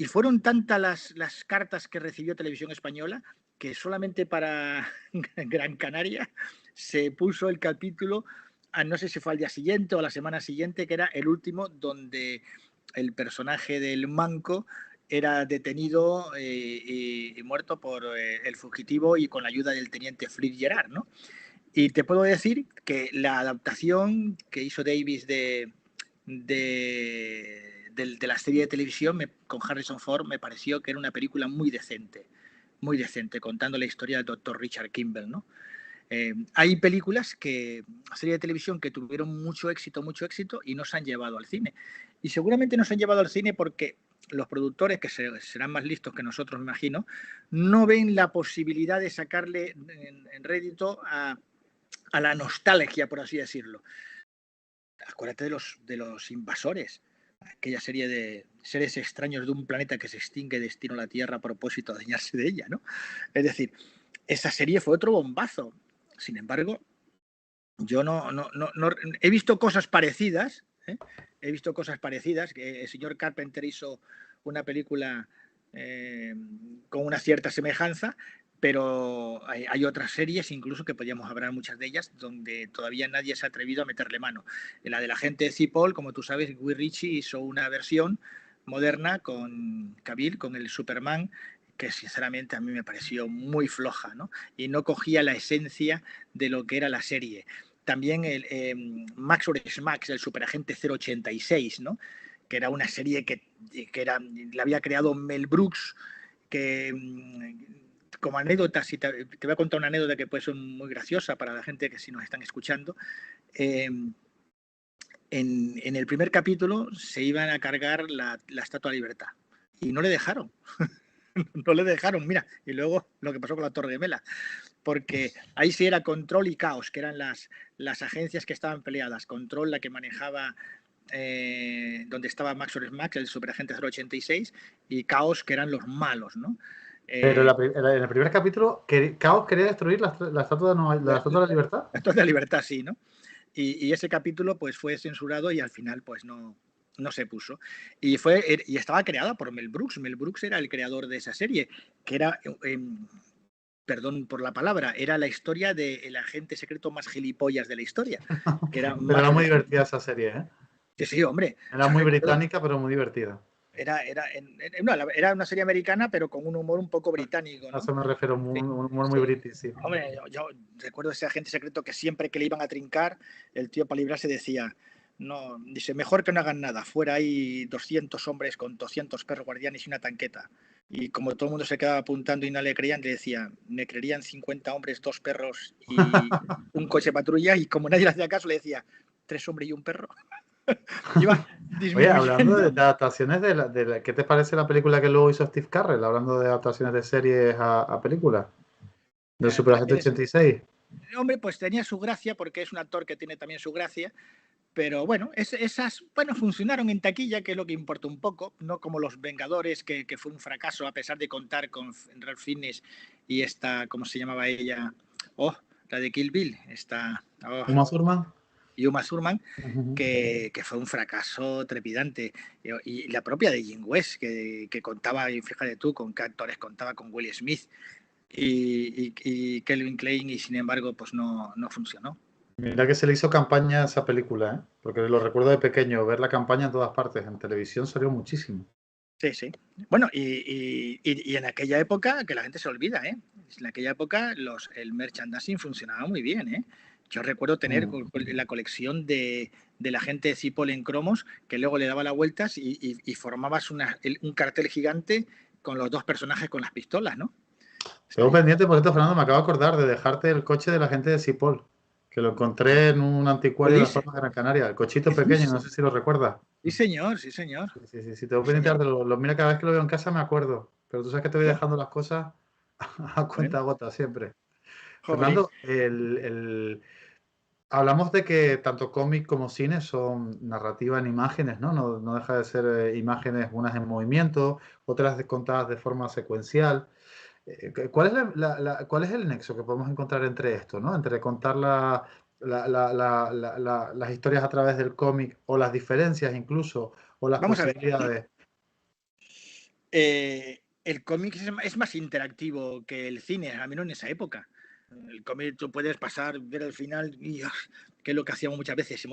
fueron tantas las cartas que recibió Televisión Española que solamente para Gran Canaria se puso el capítulo, no sé si fue al día siguiente o a la semana siguiente, que era el último donde el personaje del Manco era detenido y muerto por el fugitivo y con la ayuda del teniente Fritz Gerard, ¿no? Y te puedo decir que la adaptación que hizo Davis de la serie de televisión con Harrison Ford me pareció que era una película muy decente, contando la historia del doctor Richard Kimball, ¿no? Hay películas serie de televisión que tuvieron mucho éxito y no se han llevado al cine. Y seguramente no se han llevado al cine porque los productores, que serán más listos que nosotros, me imagino, no ven la posibilidad de sacarle en rédito a la nostalgia, por así decirlo. Acuérdate de los invasores, aquella serie de seres extraños de un planeta que se extingue destino a la Tierra a propósito de dañarse de ella, ¿no? Es decir, esa serie fue otro bombazo. Sin embargo, yo no he visto cosas parecidas, ¿eh? He visto cosas parecidas, que el señor Carpenter hizo una película con una cierta semejanza, pero hay otras series, incluso que podríamos hablar muchas de ellas, donde todavía nadie se ha atrevido a meterle mano. En la de la gente de Cipoll, como tú sabes, Guy Ritchie hizo una versión moderna con Cavill, con el Superman, que sinceramente a mí me pareció muy floja, ¿no? Y no cogía la esencia de lo que era la serie. También el Max vs. Max, el superagente 086, ¿no? Que era una serie que la había creado Mel Brooks, que como anécdota, si te voy a contar una anécdota que puede ser muy graciosa para la gente que si nos están escuchando. En el primer capítulo se iban a cargar la Estatua de Libertad y no le dejaron. No le dejaron, mira, y luego lo que pasó con la Torre Gemela, porque ahí sí era Control y Caos, que eran las agencias que estaban peleadas. Control, la que manejaba donde estaba Max vs. Max, el superagente 086, y Caos, que eran los malos, ¿no? Pero en el primer capítulo, Caos quería destruir la Estatua de la Libertad. La Estatua de la Libertad, sí, ¿no? Y ese capítulo pues fue censurado y al final pues no se puso. Y estaba creada por Mel Brooks. Mel Brooks era el creador de esa serie, que era, perdón por la palabra, era la historia del agente secreto más gilipollas de la historia. Que era Pero Max era muy Vs. divertida esa serie, ¿eh? Sí, sí, hombre. Era muy británica, pero muy divertida. Era una serie americana, pero con un humor un poco británico, A ¿no? eso me refiero, Sí, un humor muy sí. british, sí. Hombre, yo recuerdo ese agente secreto que siempre que le iban a trincar, el tío para librarse decía, no, dice, mejor que no hagan nada, fuera hay 200 hombres con 200 perros guardianes y una tanqueta. Y como todo el mundo se quedaba apuntando y no le creían, le decía, me creerían 50 hombres, 2 perros y un coche patrulla, y como nadie le hacía caso, le decía, 3 hombres y un perro. Iba Oye, hablando disminuyendo. de adaptaciones ¿qué te parece la película que luego hizo Steve Carell? Hablando de adaptaciones de series a películas. Del Superagente 86. Hombre, pues tenía su gracia, porque es un actor que tiene también su gracia, pero bueno, esas funcionaron en taquilla, que es lo que importa un poco, no como Los Vengadores, que fue un fracaso a pesar de contar con Ralph Fiennes y esta, ¿cómo se llamaba ella? Oh, la de Kill Bill, Uma Thurman. y Uma Thurman, Uh-huh. que fue un fracaso trepidante. Y la propia de Jim West, que contaba, y fíjate tú, con qué actores contaba, con Will Smith y Kelvin Klein, y sin embargo, pues no funcionó. Mira que se le hizo campaña a esa película, ¿eh? Porque lo recuerdo de pequeño, ver la campaña en todas partes. En televisión salió muchísimo. Sí, sí. Bueno, y en aquella época, que la gente se olvida, ¿eh? En aquella época el merchandising funcionaba muy bien, ¿eh? Yo recuerdo tener la colección de la gente de Cipoll en cromos, que luego le daba las vueltas y formabas un cartel gigante con los dos personajes con las pistolas, ¿no? Tengo pendiente, por cierto, Fernando, me acabo de acordar de dejarte el coche de la gente de Cipoll, que lo encontré en un ¿Qué anticuario de las dice? Palmas de Gran Canaria. El cochito ¿Qué pequeño, no dice? sé si lo recuerdas. Sí, señor, sí, señor. Sí, tengo Sí, pendiente de señor. darte mira, cada vez que lo veo en casa me acuerdo. Pero tú sabes que te voy Yo, dejando las cosas a cuenta bueno, gota siempre. jolín. Fernando, hablamos de que tanto cómic como cine son narrativa en imágenes, ¿no? No deja de ser imágenes, unas en movimiento, otras contadas de forma secuencial. ¿Cuál es, cuál es el nexo que podemos encontrar entre esto, ¿no? Entre contar las historias a través del cómic, o las diferencias incluso, o las Vamos a ver. posibilidades. El cómic es más interactivo que el cine, al menos en esa época. El cómic tú puedes pasar, ver el final, que es lo que hacíamos muchas veces.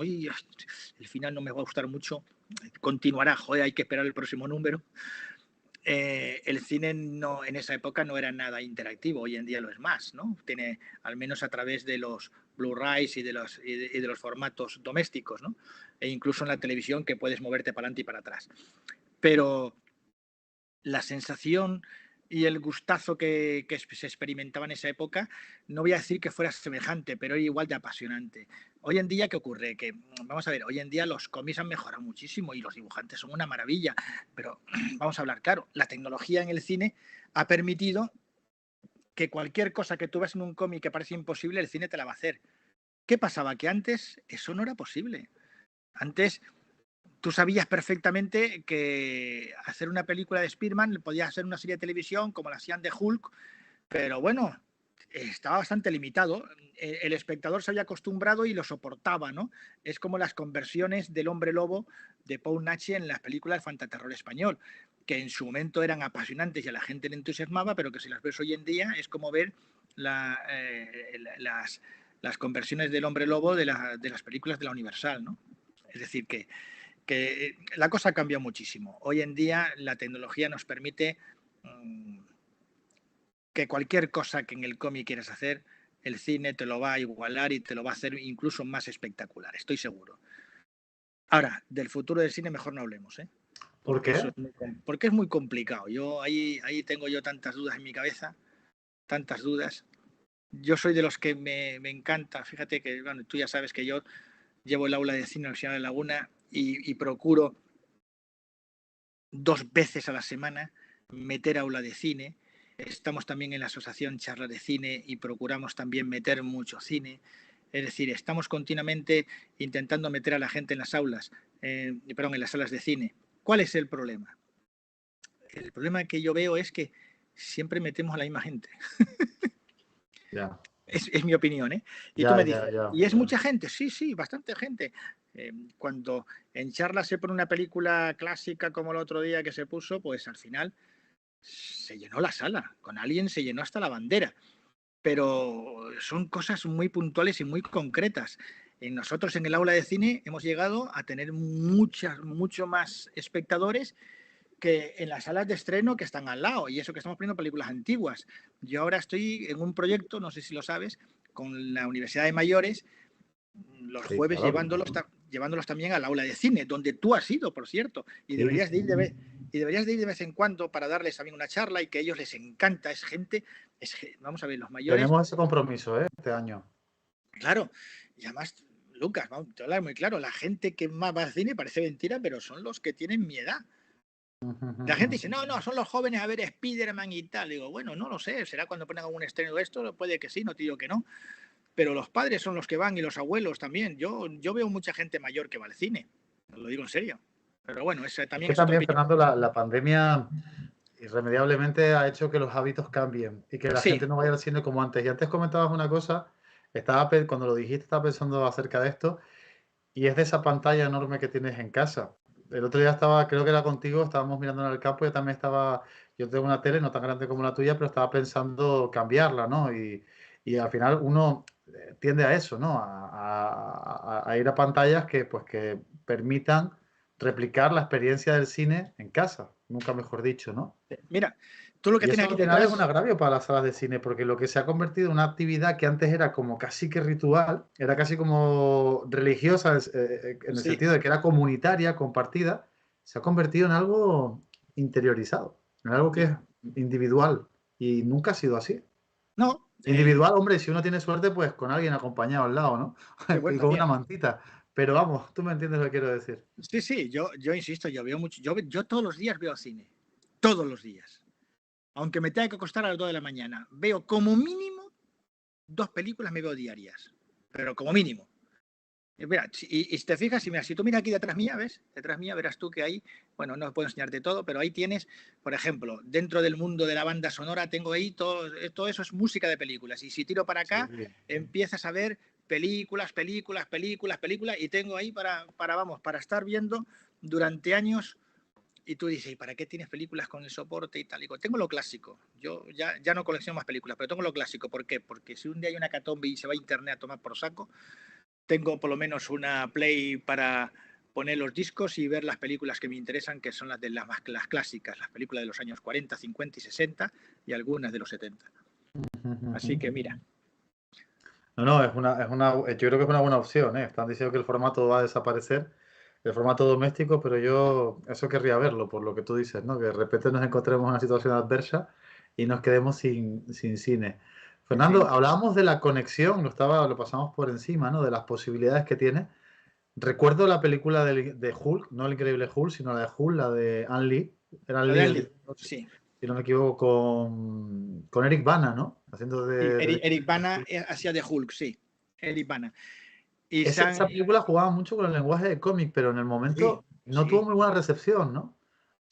El final no me va a gustar mucho, continuará, joder, hay que esperar el próximo número. El cine en esa época no era nada interactivo, hoy en día lo es más, ¿no? Tiene, al menos a través de los Blu-rays y de los formatos domésticos, ¿no? E incluso en la televisión, que puedes moverte para adelante y para atrás. Pero la sensación y el gustazo que se experimentaba en esa época, no voy a decir que fuera semejante, pero era igual de apasionante. Hoy en día, ¿qué ocurre? Que, vamos a ver, hoy en día los cómics han mejorado muchísimo y los dibujantes son una maravilla, pero vamos a hablar claro, la tecnología en el cine ha permitido que cualquier cosa que tú ves en un cómic que parece imposible, el cine te la va a hacer. ¿Qué pasaba? Que antes eso no era posible. Antes tú sabías perfectamente que hacer una película de Spider-Man podía hacer una serie de televisión como la hacían de Hulk, pero bueno, estaba bastante limitado. El espectador se había acostumbrado y lo soportaba, ¿no? Es como las conversiones del hombre lobo de Paul Nachi en las películas de fantaterror español, que en su momento eran apasionantes y a la gente le entusiasmaba, pero que si las ves hoy en día es como ver la, las conversiones del hombre lobo de las películas de la Universal, ¿no? Es decir, que la cosa cambia muchísimo. Hoy en día la tecnología nos permite que cualquier cosa que en el cómic quieras hacer, el cine te lo va a igualar y te lo va a hacer incluso más espectacular, estoy seguro. Ahora, del futuro del cine mejor no hablemos, ¿eh? ¿Por Porque, qué? porque es muy complicado. Yo ahí tengo yo tantas dudas en mi cabeza, tantas dudas. Yo soy de los que me encanta, fíjate que, bueno, tú ya sabes que yo llevo el aula de cine en la Universidad de Laguna y procuro 2 veces a la semana meter aula de cine. Estamos también en la asociación Charla de Cine y procuramos también meter mucho cine. Es decir, estamos continuamente intentando meter a la gente en las aulas, perdón, en las salas de cine. ¿Cuál es el problema? El problema que yo veo es que siempre metemos a la misma gente. Ya, Es mi opinión, ¿eh? Y tú ya, me ya, dices, ya. ¿y es mucha gente? Sí, sí, bastante gente. Cuando en charla se pone una película clásica como el otro día que se puso, pues al final se llenó la sala, con alguien se llenó hasta la bandera, pero son cosas muy puntuales y muy concretas. Nosotros en el aula de cine hemos llegado a tener mucho más espectadores que en las salas de estreno que están al lado, y eso que estamos poniendo películas antiguas. Yo ahora estoy en un proyecto, no sé si lo sabes, con la Universidad de Mayores, los Sí, jueves claro. llevándolos también al aula de cine, donde tú has ido, por cierto, y Sí, deberías de ir sí. y deberías de ir de vez en cuando para darles también una charla y que a ellos les encanta, es gente, vamos a ver, los mayores, Tenemos ese compromiso, ¿eh? Este año. claro, y además, Lucas, vamos, te voy a hablar muy claro, la gente que más va al cine parece mentira, pero son los que tienen mi edad. La gente dice, no, no, son los jóvenes a ver Spider-Man y tal. Digo, bueno, no lo sé, será cuando ponen algún estreno de esto, puede que sí, no te digo que no. Pero los padres son los que van y los abuelos también. Yo veo mucha gente mayor que va al cine, lo digo en serio. Pero bueno, Es también que es otra también, opinión. Fernando, la pandemia irremediablemente ha hecho que los hábitos cambien y que la Sí, gente no vaya al cine como antes. Y antes comentabas una cosa, cuando lo dijiste estaba pensando acerca de esto, y es de esa pantalla enorme que tienes en casa. El otro día estaba, creo que era contigo, estábamos mirando en el campo, yo también estaba, yo tengo una tele no tan grande como la tuya, pero estaba pensando cambiarla, ¿no? Y al final uno tiende a eso, ¿no? A ir a pantallas que, pues, que permitan replicar la experiencia del cine en casa, nunca mejor dicho, ¿no? mira, tú lo que Y tienes eso aquí al final es un detrás, agravio para las salas de cine, porque lo que se ha convertido en una actividad que antes era como casi que ritual, era casi como religiosa, en el sí, sentido de que era comunitaria, compartida, se ha convertido en algo interiorizado, en algo que es individual. Y nunca ha sido así. no, Individual, hombre, si uno tiene suerte, pues con alguien acompañado al lado, ¿no? Y bueno, con una también. mantita. Pero vamos, tú me entiendes lo que quiero decir. Sí, sí, yo insisto, yo veo mucho, yo todos los días veo cine, todos los días. Aunque me tenga que acostar a las 2 de la mañana, veo como mínimo 2 películas me veo diarias, pero como mínimo. Mira, y si te fijas, si tú miras aquí detrás mía, ¿ves? Detrás mía verás tú que ahí, bueno, no puedo enseñarte todo, pero ahí tienes, por ejemplo, dentro del mundo de la banda sonora, tengo ahí todo eso es música de películas. Y si tiro para Sí, acá, empiezas a ver películas, y tengo ahí vamos, para estar viendo durante años. Y tú dices, ¿y para qué tienes películas con el soporte y tal? Y digo, tengo lo clásico. Yo ya no colecciono más películas, pero tengo lo clásico. ¿Por qué? Porque si un día hay una catombe y se va a internet a tomar por saco, tengo por lo menos una Play para poner los discos y ver las películas que me interesan, que son las clásicas, las películas de los años 40, 50 y 60 y algunas de los 70. Así que mira, no, no, yo creo que es una buena opción, ¿eh? Están diciendo que el formato va a desaparecer, el formato doméstico, pero yo eso querría verlo, por lo que tú dices, ¿no? Que de repente nos encontremos en una situación adversa y nos quedemos sin cine. Fernando, hablábamos de la conexión, lo pasamos por encima, ¿no? De las posibilidades que tiene. Recuerdo la película de Hulk, no el increíble Hulk, sino la de Hulk, la de Ang Lee. Era Ang Lo Lee de el Andy, director, sí. si no me equivoco, con Eric Bana, ¿no? Haciendo Sí, de Eric Bana hacía de Hulk, sí. Eric Bana. Y esa película jugaba mucho con el lenguaje de cómic, pero en el sí, momento no tuvo sí. muy buena recepción, ¿no?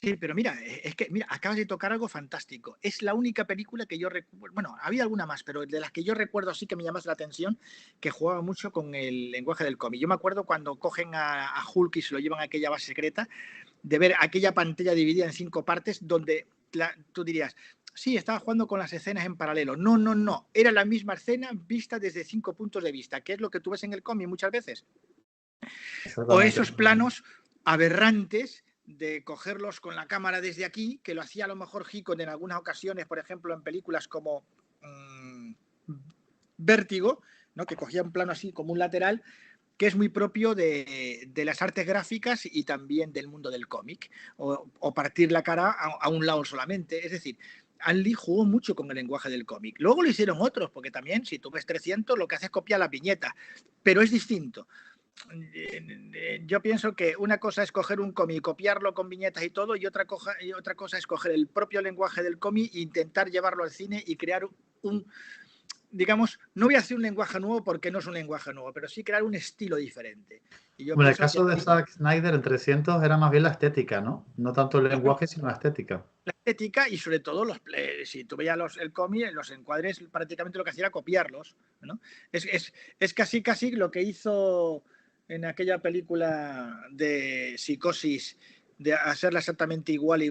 Sí, pero mira, es que mira, acabas de tocar algo fantástico. Es la única película que yo recuerdo, bueno, había alguna más, pero de las que yo recuerdo así que me llamas la atención, que jugaba mucho con el lenguaje del cómic. Yo me acuerdo cuando cogen a Hulk y se lo llevan a aquella base secreta, de ver aquella pantalla dividida en 5 partes donde tú dirías, sí, estaba jugando con las escenas en paralelo. No, no, no. Era la misma escena vista desde 5 puntos de vista, que es lo que tú ves en el cómic muchas veces. O Exactamente. esos planos aberrantes de cogerlos con la cámara desde aquí, que lo hacía a lo mejor Hitchcock en algunas ocasiones, por ejemplo, en películas como Vértigo, ¿no? Que cogía un plano así como un lateral, que es muy propio de las artes gráficas y también del mundo del cómic, o partir la cara a un lado solamente. Es decir, Ang Lee jugó mucho con el lenguaje del cómic. Luego lo hicieron otros, porque también, si tú ves 300, lo que hace es copiar la viñeta, pero es distinto. Yo pienso que una cosa es coger un cómic, copiarlo con viñetas y todo, y otra cosa es coger el propio lenguaje del cómic e intentar llevarlo al cine y crear un, digamos, no voy a hacer un lenguaje nuevo porque no es un lenguaje nuevo, pero sí crear un estilo diferente. Y yo Bueno, en el pienso que caso de Zack Snyder, en 300 era más bien la estética, ¿no? No tanto el claro, lenguaje, sino la estética. la estética y sobre todo si tú veías el cómic, los encuadres prácticamente lo que hacía era copiarlos, ¿no? Es casi lo que hizo en aquella película de Psicosis, de hacerla exactamente igual,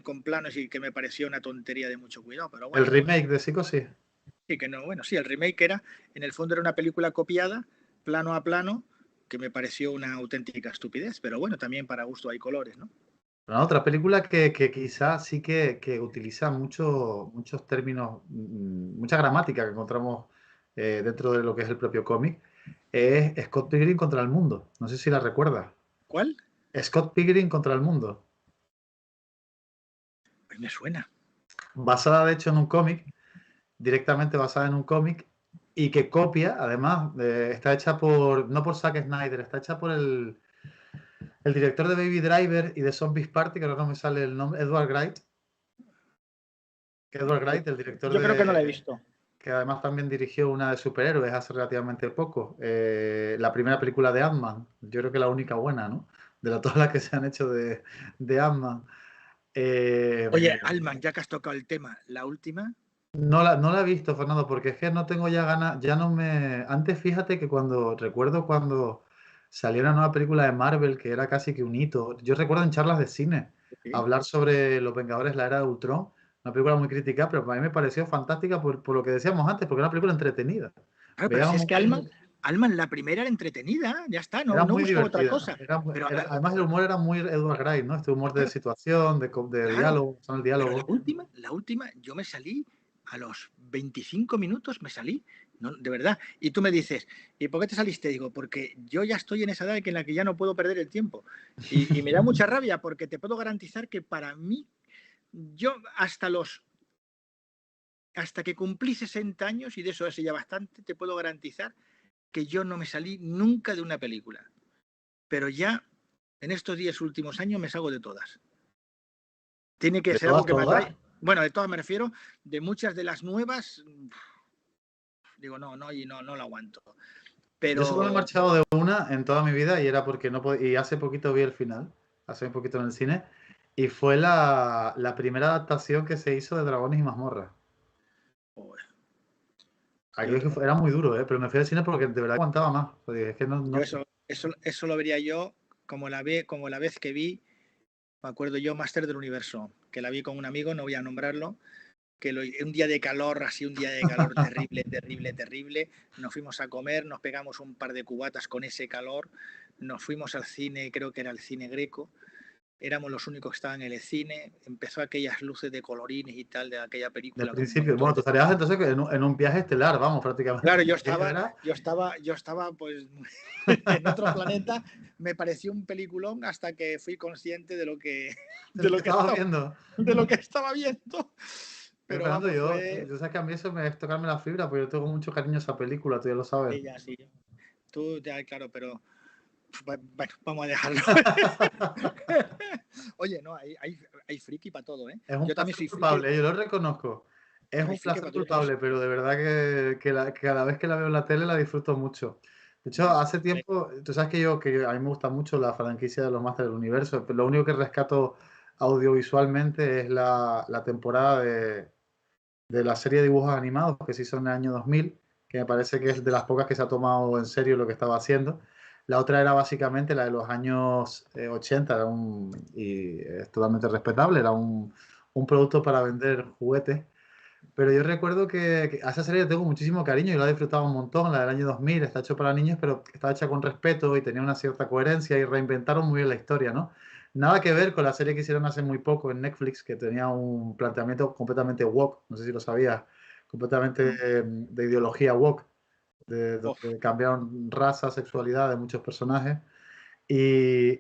con planos y que me pareció una tontería de mucho cuidado, pero El bueno. remake de Psicosis. Sí, que no, bueno, sí, el remake era, en el fondo era una película copiada, plano a plano, que me pareció una auténtica estupidez, pero bueno, también para gusto hay colores, ¿no? Pero otra película que quizás sí que utiliza muchos términos, mucha gramática que encontramos dentro de lo que es el propio cómic, es Scott Pilgrim contra el mundo. No sé si la recuerdas. ¿Cuál? Scott Pilgrim contra el mundo. Pues me suena. Basada, de hecho, en un cómic, directamente basada en un cómic, y que copia, además, está hecha no por Zack Snyder, está hecha por el director de Baby Driver y de Zombies Party, que ahora no me sale el nombre, Edward Wright. Edward Wright, el director Yo creo que no la he de, visto. que además también dirigió una de superhéroes hace relativamente poco, la primera película de Ant-Man, yo creo que la única buena, ¿no? De todas las que se han hecho de Ant-Man. Oye, Alman, ya que has tocado el tema, la última. No la he visto, Fernando, porque es que no tengo ya ganas, ya no me... Antes fíjate que recuerdo cuando salió una nueva película de Marvel, que era casi que un hito, yo recuerdo en charlas de cine, Sí. hablar sobre Los Vengadores, la era de Ultron, una película muy criticada, pero a mí me pareció fantástica por lo que decíamos antes, porque era una película entretenida. Claro, pero si es Veíamos, que Alman, la primera era entretenida, ya está, no, era no muy buscaba otra divertida, cosa. Pero además el humor era muy Edward Wright, ¿no? Este humor de claro, situación, de claro, diálogo, son el pero diálogo. la última, yo me salí a los 25 minutos, me salí, no, de verdad. Y tú me dices, ¿y por qué te saliste? Digo, porque yo ya estoy en esa edad en la que ya no puedo perder el tiempo. Y me da mucha rabia porque te puedo garantizar que para mí, yo hasta que cumplí 60 años, y de eso hace ya bastante, te puedo garantizar que yo no me salí nunca de una película. Pero ya en estos 10 últimos años me salgo de todas. Tiene que De ser algo todas, que me todas. atrae. Bueno, de todas me refiero, de muchas de las nuevas, digo, no, y no lo aguanto. Yo solo me he Pero, marchado de una en toda mi vida y era porque no podía. Y hace poquito vi el final, hace un poquito en el cine, y fue la primera adaptación que se hizo de Dragones y Mazmorras. joder, Aquello yo, era muy duro, pero me fui al cine porque de verdad aguantaba más. Porque es que no yo sé. eso lo vería yo como la vez que vi, me acuerdo yo, Máster del Universo, que la vi con un amigo, no voy a nombrarlo, un día de calor, así un día de calor terrible, nos fuimos a comer, nos pegamos un par de cubatas con ese calor, nos fuimos al cine, creo que era el cine Greco, éramos los únicos que estaban en el cine, empezó aquellas luces de colorines y tal de aquella Del película con un principio, bueno, montón tú de... estarías entonces en un viaje estelar, vamos, prácticamente. Claro, Aquello era yo estaba pues en otro planeta, me pareció un peliculón hasta que fui consciente de lo que, de lo que estabas estaba, viendo. de lo que estaba viendo. Pero pero Fernando, vamos, fue yo sé que a mí eso me es tocarme la fibra, porque yo tengo mucho cariño a esa película, tú ya lo sabes. ella, sí. Tú, ya, claro, pero bueno, vamos a dejarlo. Oye, no, hay friki para todo, ¿eh? Es un Yo también placer soy friki, culpable, yo lo reconozco. Es hay un friki placer para todo. culpable, pero de verdad que cada vez que la veo en la tele la disfruto mucho. De hecho, hace Vale. tiempo, tú sabes a mí me gusta mucho la franquicia de los Masters del Universo, pero lo único que rescato audiovisualmente es la temporada de la serie de dibujos animados que se hizo en el año 2000, que me parece que es de las pocas que se ha tomado en serio lo que estaba haciendo. La otra era básicamente la de los años 80, y es totalmente respetable, era un producto para vender juguetes. Pero yo recuerdo que a esa serie le tengo muchísimo cariño y la he disfrutado un montón. La del año 2000 está hecho para niños, pero está hecha con respeto y tenía una cierta coherencia y reinventaron muy bien la historia, ¿no? Nada que ver con la serie que hicieron hace muy poco en Netflix, que tenía un planteamiento completamente woke, no sé si lo sabías, completamente Mm. de ideología woke, Uf, donde cambiaron raza, sexualidad de muchos personajes. Pues,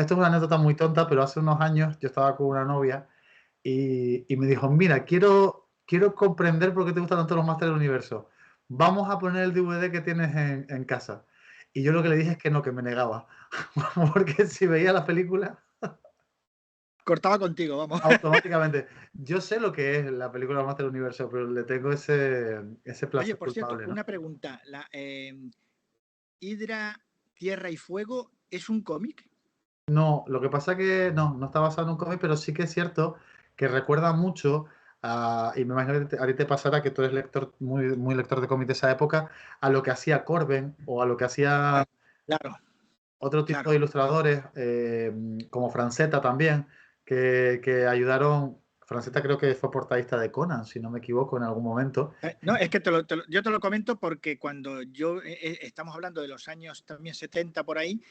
esto es una anécdota muy tonta, pero hace unos años yo estaba con una novia y me dijo, mira, quiero comprender por qué te gustan tanto los Masters del Universo. Vamos a poner el DVD que tienes en casa. Y yo lo que le dije es que no, que me negaba. Porque si veía la película, cortaba contigo, vamos. automáticamente. Yo sé lo que es la película Master del Universo, pero le tengo ese Oye, placer por cierto, culpable, ¿no? una pregunta. Hidra, Tierra y Fuego es un cómic? No, lo que pasa que no está basado en un cómic, pero sí que es cierto que recuerda mucho y me imagino que a ti te pasará que tú eres lector, muy lector de cómics de esa época, a lo que hacía Corben o a lo que hacía Claro, otro tipo de claro. ilustradores, como Francetta también, que ayudaron. Francetta creo que fue portadista de Conan, si no me equivoco, en algún momento. No, es que yo te lo comento porque cuando estamos hablando de los años también 70 por ahí,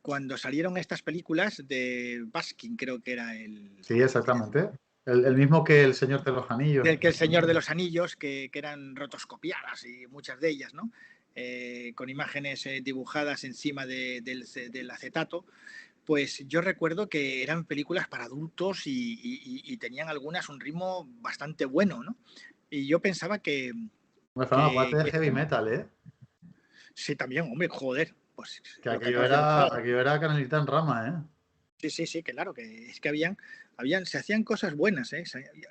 cuando salieron estas películas de Baskin, creo que era Sí, exactamente. El mismo que El Señor de los Anillos. del que el Señor de los Anillos, que eran rotoscopiadas y muchas de ellas, ¿no? Con imágenes dibujadas encima del acetato, pues yo recuerdo que eran películas para adultos y tenían algunas un ritmo bastante bueno, ¿no? Y yo pensaba Bueno, Fernando, acuérdate de que heavy metal, ¿eh? sí, también, hombre, joder, pues Que lo que acabas de nombrar. aquello era canelita en rama, ¿eh? Sí, sí, sí, claro, que es que se hacían cosas buenas, ¿eh?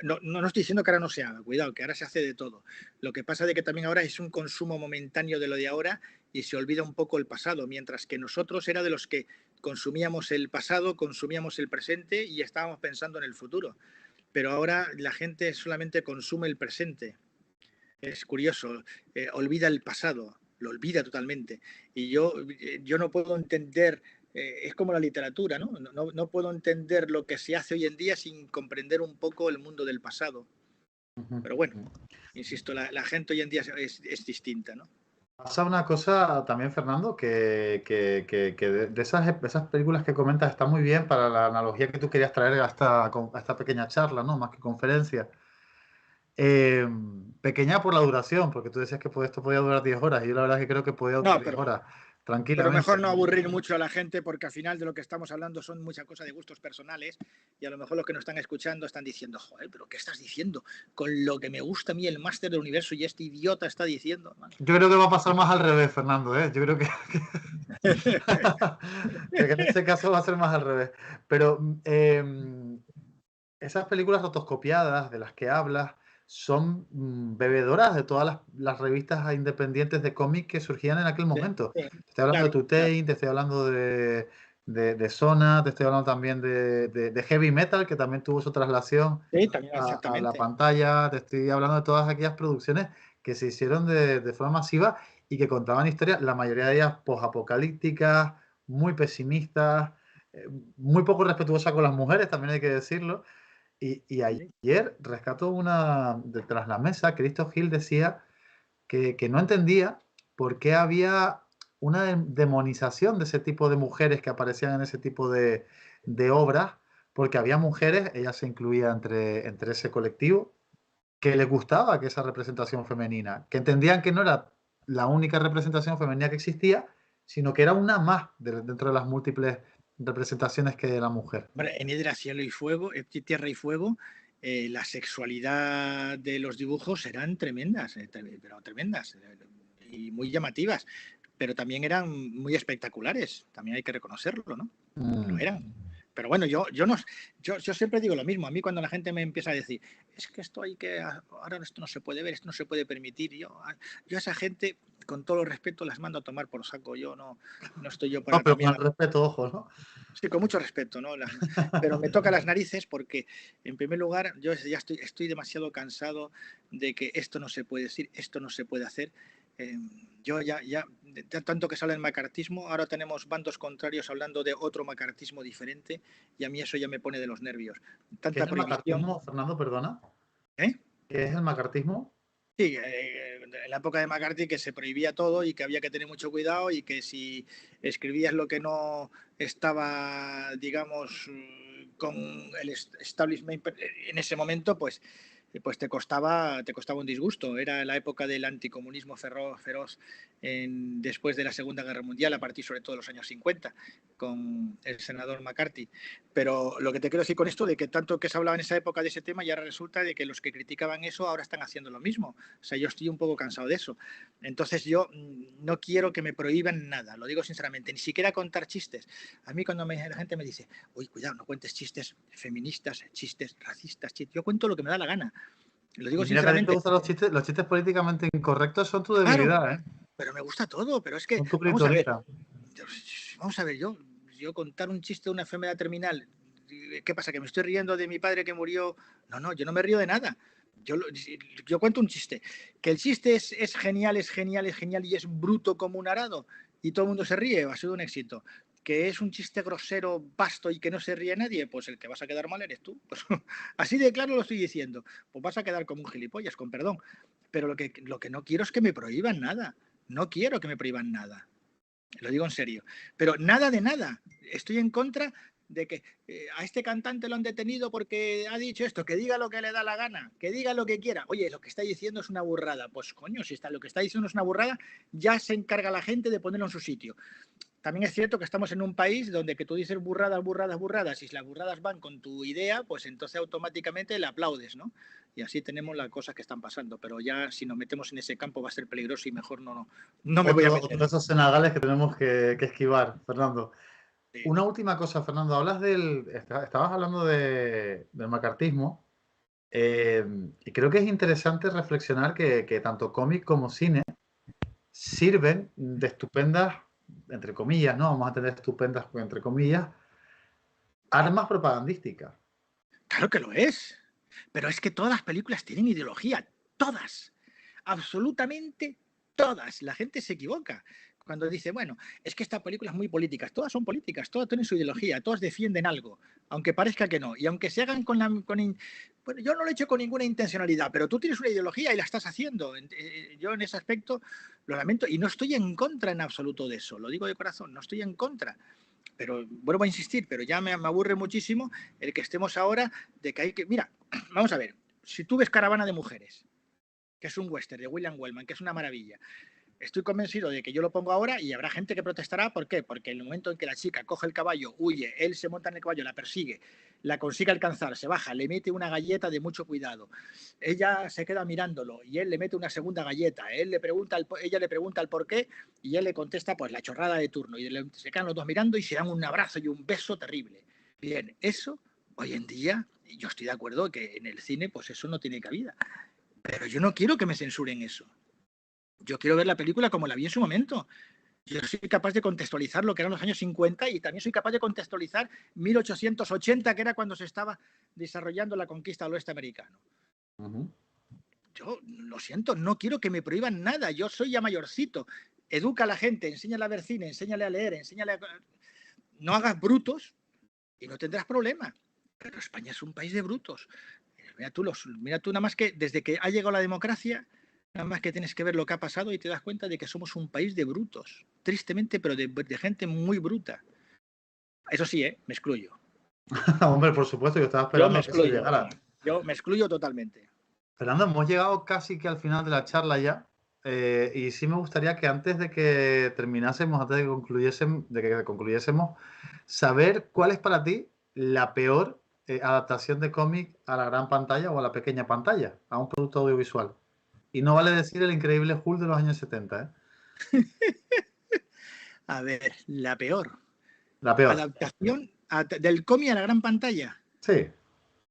No estoy diciendo que ahora no se haga, cuidado, que ahora se hace de todo. Lo que pasa es que también ahora es un consumo momentáneo de lo de ahora y se olvida un poco el pasado, mientras que nosotros era de los que consumíamos el pasado, consumíamos el presente y estábamos pensando en el futuro. Pero ahora la gente solamente consume el presente. Es curioso, olvida el pasado, lo olvida totalmente. Y yo no puedo entender, es como la literatura, ¿no? No puedo entender lo que se hace hoy en día sin comprender un poco el mundo del pasado. Ujú. Pero bueno, insisto, la gente hoy en día es distinta, ¿no? Pasa una cosa también, Fernando, que de esas películas que comentas está muy bien para la analogía que tú querías traer a esta pequeña charla, ¿no? Más que conferencia. Eh, Pequeña por la duración, porque tú decías que esto podía durar 10 horas, y yo la verdad es que creo que podía durar No, 10 horas pero tranquilamente. mejor no aburrir mucho a la gente porque al final de lo que estamos hablando son muchas cosas de gustos personales y a lo mejor los que nos están escuchando están diciendo, joder, pero ¿qué estás diciendo? Con lo que me gusta a mí el máster del universo y este idiota está diciendo. Yo creo que va a pasar más al revés, Fernando, ¿eh? Yo creo que en ese caso va a ser más al revés. Pero esas películas rotoscopiadas de las que hablas son bebedoras de todas las revistas independientes de cómic que surgían en aquel Sí, momento. sí, Te estoy hablando de claro, claro. Tutein, te estoy hablando de Sona, te estoy hablando también de Heavy Metal, que también tuvo su traslación Sí, también, a la exactamente. pantalla. Te estoy hablando de todas aquellas producciones que se hicieron de forma masiva y que contaban historias, la mayoría de ellas posapocalípticas, muy pesimistas, muy poco respetuosas con las mujeres, también hay que decirlo. Y Sí. ayer rescató una de tras la mesa, Cristo Gil decía que no entendía por qué había una demonización de ese tipo de mujeres que aparecían en ese tipo de obras, porque había mujeres, ella se incluía entre ese colectivo, que les gustaba que esa representación femenina, que entendían que no era la única representación femenina que existía, sino que era una más dentro de las múltiples representaciones que de la mujer. Hombre, en Hidra, Cielo y Fuego, Tierra y Fuego, la sexualidad de los dibujos eran tremendas, pero tremendas y muy llamativas, pero también eran muy espectaculares, también hay que reconocerlo, ¿no? Lo eran. Pero bueno, yo siempre digo lo mismo. A mí cuando la gente me empieza a decir, es que ahora esto no se puede ver, esto no se puede permitir, yo a esa gente, con todo el respeto, las mando a tomar por saco. Yo no estoy yo No, para pero con también. el respeto, ojo, ¿no? Sí, con mucho respeto, ¿no? Pero me toca las narices porque, en primer lugar, yo ya estoy demasiado cansado de que esto no se puede decir, esto no se puede hacer. Yo de tanto que sale el macartismo, ahora tenemos bandos contrarios hablando de otro macartismo diferente y a mí eso ya me pone de los nervios. ¿Qué es Tanta el prohibición. macartismo, Fernando? Perdona. ¿Eh? ¿Qué es el macartismo? Sí, en la época de McCarthy que se prohibía todo y que había que tener mucho cuidado y que si escribías lo que no estaba, digamos, con el establishment en ese momento, pues te costaba un disgusto. Era la época del anticomunismo feroz después de la Segunda Guerra Mundial, a partir sobre todo de los años 50, con el senador McCarthy. Pero lo que te quiero decir con esto, de que tanto que se hablaba en esa época de ese tema, ya resulta de que los que criticaban eso ahora están haciendo lo mismo. O sea, yo estoy un poco cansado de eso. Entonces yo no quiero que me prohíban nada, lo digo sinceramente, ni siquiera contar chistes. A mí cuando la gente me dice, uy, cuidado, no cuentes chistes feministas, chistes racistas, yo cuento lo que me da la gana. Lo digo Y mira que a ti te sinceramente. gustan los chistes políticamente incorrectos, son tu Claro, debilidad, ¿eh? pero me gusta todo. Pero es que, Son tu vamos a ver, kriptonita. yo contar un chiste de una enfermedad terminal, ¿qué pasa? ¿Que me estoy riendo de mi padre que murió? No, yo no me río de nada. Yo cuento un chiste. Que el chiste es genial, es genial, es genial y es bruto como un arado y todo el mundo se ríe, ha sido un éxito. Que es un chiste grosero, vasto y que no se ríe nadie, pues el que vas a quedar mal eres tú. Pues, así de claro lo estoy diciendo. Pues vas a quedar como un gilipollas, con perdón. Pero lo que no quiero es que me prohíban nada. No quiero que me prohíban nada. Lo digo en serio. Pero nada de nada. Estoy en contra de que a este cantante lo han detenido porque ha dicho esto, que diga lo que le da la gana, que diga lo que quiera. Oye, lo que está diciendo es una burrada. Pues coño, si lo que está diciendo es una burrada, ya se encarga la gente de ponerlo en su sitio. También es cierto que estamos en un país donde que tú dices burradas, burradas, burradas, y si las burradas van con tu idea, pues entonces automáticamente le aplaudes, ¿no? Y así tenemos las cosas que están pasando. Pero ya si nos metemos en ese campo va a ser peligroso y mejor no me voy a Otro meter. de esos senagales que tenemos que esquivar, Fernando. Sí. Una última cosa, Fernando. Estabas hablando del macartismo. Y creo que es interesante reflexionar que tanto cómic como cine sirven de estupendas, entre comillas, ¿no? Vamos a tener estupendas, entre comillas, armas propagandísticas. Claro que lo es. Pero es que todas las películas tienen ideología. Todas. Absolutamente todas. La gente se equivoca cuando dice, bueno, es que esta película es muy política. Todas son políticas, todas tienen su ideología, todas defienden algo, aunque parezca que no. Y aunque se hagan bueno, yo no lo he hecho con ninguna intencionalidad, pero tú tienes una ideología y la estás haciendo. Yo en ese aspecto lo lamento y no estoy en contra en absoluto de eso. Lo digo de corazón, no estoy en contra. Pero vuelvo a insistir, pero ya me aburre muchísimo el que estemos ahora de que hay que... Mira, vamos a ver, si tú ves Caravana de Mujeres, que es un western de William Wellman, que es una maravilla, estoy convencido de que yo lo pongo ahora y habrá gente que protestará. ¿Por qué? Porque en el momento en que la chica coge el caballo, huye, él se monta en el caballo, la persigue, la consigue alcanzar, se baja, le mete una galleta de mucho cuidado, ella se queda mirándolo y él le mete una segunda galleta, ella le pregunta el por qué y él le contesta pues la chorrada de turno y se quedan los dos mirando y se dan un abrazo y un beso terrible. Bien, eso hoy en día yo estoy de acuerdo que en el cine pues eso no tiene cabida, pero yo no quiero que me censuren eso. Yo quiero ver la película como la vi en su momento. Yo soy capaz de contextualizar lo que eran los años 50 y también soy capaz de contextualizar 1880, que era cuando se estaba desarrollando la conquista del oeste americano. Yo lo siento, no quiero que me prohíban nada. Yo soy ya mayorcito. Educa a la gente, enséñale a ver cine, enséñale a leer, enséñale a... No hagas brutos y no tendrás problema. Pero España es un país de brutos. Mira tú nada más que desde que ha llegado la democracia, nada más que tienes que ver lo que ha pasado y te das cuenta de que somos un país de brutos. Tristemente, pero de gente muy bruta. Eso sí, me excluyo. Hombre, por supuesto, yo estaba Yo me esperando que eso excluyo. llegara. Yo me excluyo totalmente. Fernando, hemos llegado casi que al final de la charla ya. Y sí me gustaría que antes de que terminásemos, antes de que concluyésemos, saber cuál es para ti la peor adaptación de cómic a la gran pantalla o a la pequeña pantalla, a un producto audiovisual. Y no vale decir el increíble Hulk de los años 70, ¿eh? A ver, la peor. La peor. Adaptación del cómic a la gran pantalla. Sí.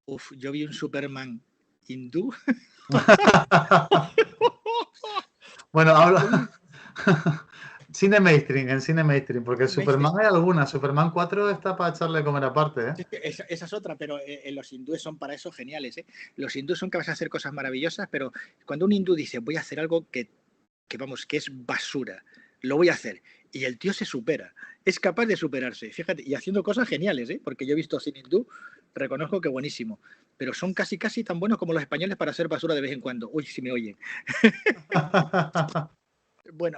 Uf, yo vi un Superman hindú. Bueno, habla. Cine mainstream, en cine mainstream, porque Superman hay alguna. Superman 4 está para echarle de comer aparte, ¿eh? Esa es otra, pero los hindúes son para eso geniales, ¿eh? Los hindúes son capaces de hacer cosas maravillosas, pero cuando un hindú dice voy a hacer algo que vamos, que es basura, lo voy a hacer, y el tío se supera, es capaz de superarse, fíjate, y haciendo cosas geniales, ¿eh? Porque yo he visto cine hindú, reconozco que buenísimo, pero son casi tan buenos como los españoles para hacer basura de vez en cuando. Uy, si me oyen. Bueno,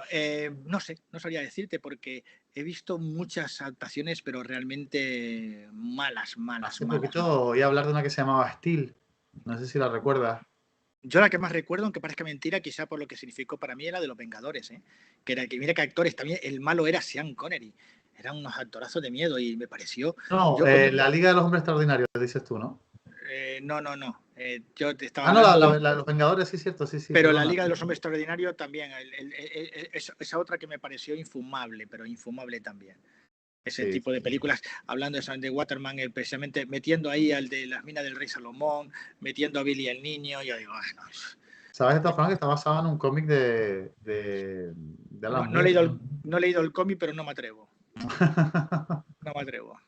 no sé, no sabría decirte porque he visto muchas adaptaciones, pero realmente malas. Hace poquito oí hablar de una que se llamaba Steel. No sé si la recuerdas. Yo la que más recuerdo, aunque parezca mentira, quizá por lo que significó para mí, era de Los Vengadores, ¿eh? Mira que actores también, el malo era Sean Connery. Eran unos actorazos de miedo y me pareció... No, la Liga de los Hombres Extraordinarios, dices tú, ¿no? No. Yo te estaba No, hablando los Vengadores, sí, cierto, sí, pero perdona. la Liga de los Hombres Extraordinarios también, esa otra que me pareció infumable, pero infumable también. Ese tipo de películas, hablando de Waterman, precisamente metiendo ahí al de las minas del rey Salomón, metiendo a Billy el niño, yo digo, no. ¿Sabes de todas formas que está basado en un cómic de Alan No he Moore? leído el cómic, pero no me atrevo. No me atrevo.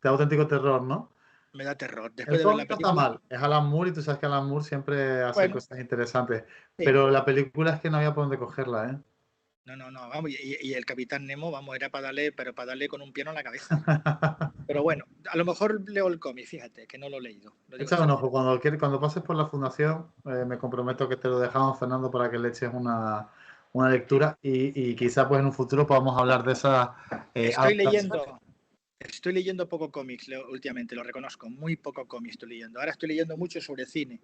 De auténtico terror, ¿no? Me da terror. Después El de ver la cómic no está película... mal, es Alan Moore y tú sabes que Alan Moore siempre hace cosas interesantes, sí. pero la película es que no había por dónde cogerla, ¿eh? No, vamos, y el Capitán Nemo, vamos, era para darle con un piano en la cabeza. Pero bueno, a lo mejor leo el cómic, fíjate, que no lo he leído. Lo digo Echa un ojo, cuando pases por la fundación, me comprometo que te lo dejamos, Fernando, para que le eches una lectura y quizá pues en un futuro podamos hablar de esa Estoy leyendo poco cómics últimamente, lo reconozco, muy poco cómics estoy leyendo. Ahora estoy leyendo mucho sobre cine,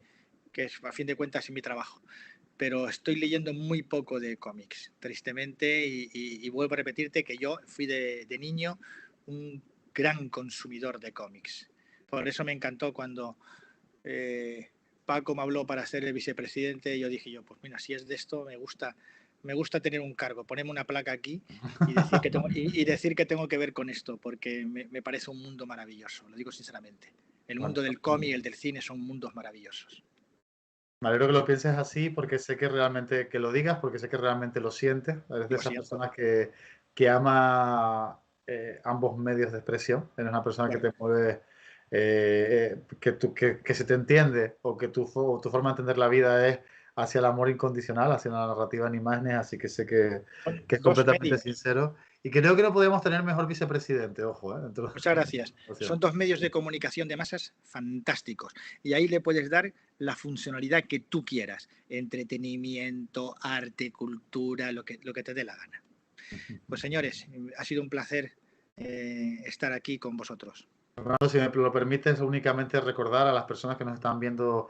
que es a fin de cuentas es mi trabajo, pero estoy leyendo muy poco de cómics, tristemente, y vuelvo a repetirte que yo fui de niño un gran consumidor de cómics. Por eso me encantó cuando Paco me habló para ser el vicepresidente y yo dije pues mira, si es de esto, me gusta tener un cargo, ponerme una placa aquí y decir que tengo que ver con esto, porque me parece un mundo maravilloso, lo digo sinceramente. El mundo del cómic y el del cine son mundos maravillosos. Me alegro que lo pienses así porque sé que realmente, que lo digas, porque sé que realmente lo sientes. Eres de esas personas que ama ambos medios de expresión. Eres una persona que te mueve, que se te entiende o que tu forma de entender la vida es hacia el amor incondicional, hacia la narrativa en imágenes, así que sé que es completamente sincero. Y creo que no podemos tener mejor vicepresidente, ojo. Muchas gracias. Son dos medios de comunicación de masas fantásticos y ahí le puedes dar la funcionalidad que tú quieras, entretenimiento, arte, cultura, lo que te dé la gana. Pues señores, ha sido un placer estar aquí con vosotros. Fernando, si me lo permites, únicamente recordar a las personas que nos están viendo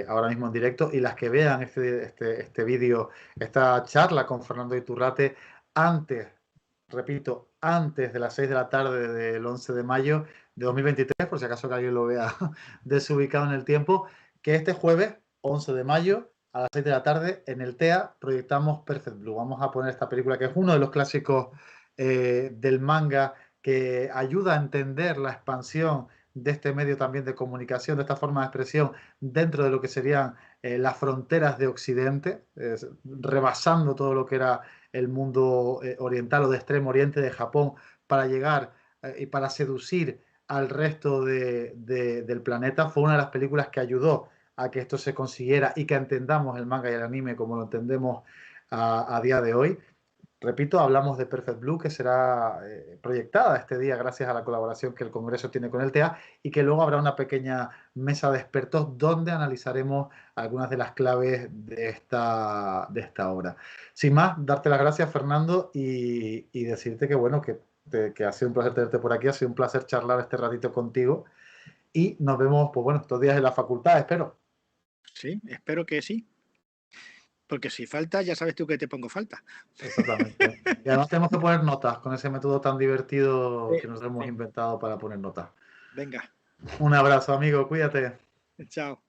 ahora mismo en directo y las que vean este vídeo, esta charla con Fernando Iturrate, repito, antes de las 6 de la tarde del 11 de mayo de 2023, por si acaso que alguien lo vea desubicado en el tiempo, que este jueves, 11 de mayo, a las 6 de la tarde, en el TEA, proyectamos Perfect Blue. Vamos a poner esta película que es uno de los clásicos del manga, que ayuda a entender la expansión de este medio también de comunicación, de esta forma de expresión dentro de lo que serían las fronteras de Occidente, rebasando todo lo que era el mundo oriental o de Extremo Oriente, de Japón, para llegar y para seducir al resto del planeta. Fue una de las películas que ayudó a que esto se consiguiera y que entendamos el manga y el anime como lo entendemos a día de hoy. Repito, hablamos de Perfect Blue, que será proyectada este día gracias a la colaboración que el Congreso tiene con el TEA, y que luego habrá una pequeña mesa de expertos donde analizaremos algunas de las claves de esta obra. Sin más, darte las gracias, Fernando, y decirte que, bueno, que ha sido un placer tenerte por aquí, ha sido un placer charlar este ratito contigo, y nos vemos, pues bueno, estos días en la facultad, espero. Sí, espero que sí. Porque si falta, ya sabes tú que te pongo falta. Exactamente. Y además tenemos que poner notas con ese método tan divertido que nos hemos inventado para poner notas. Venga. Un abrazo, amigo, cuídate. Chao.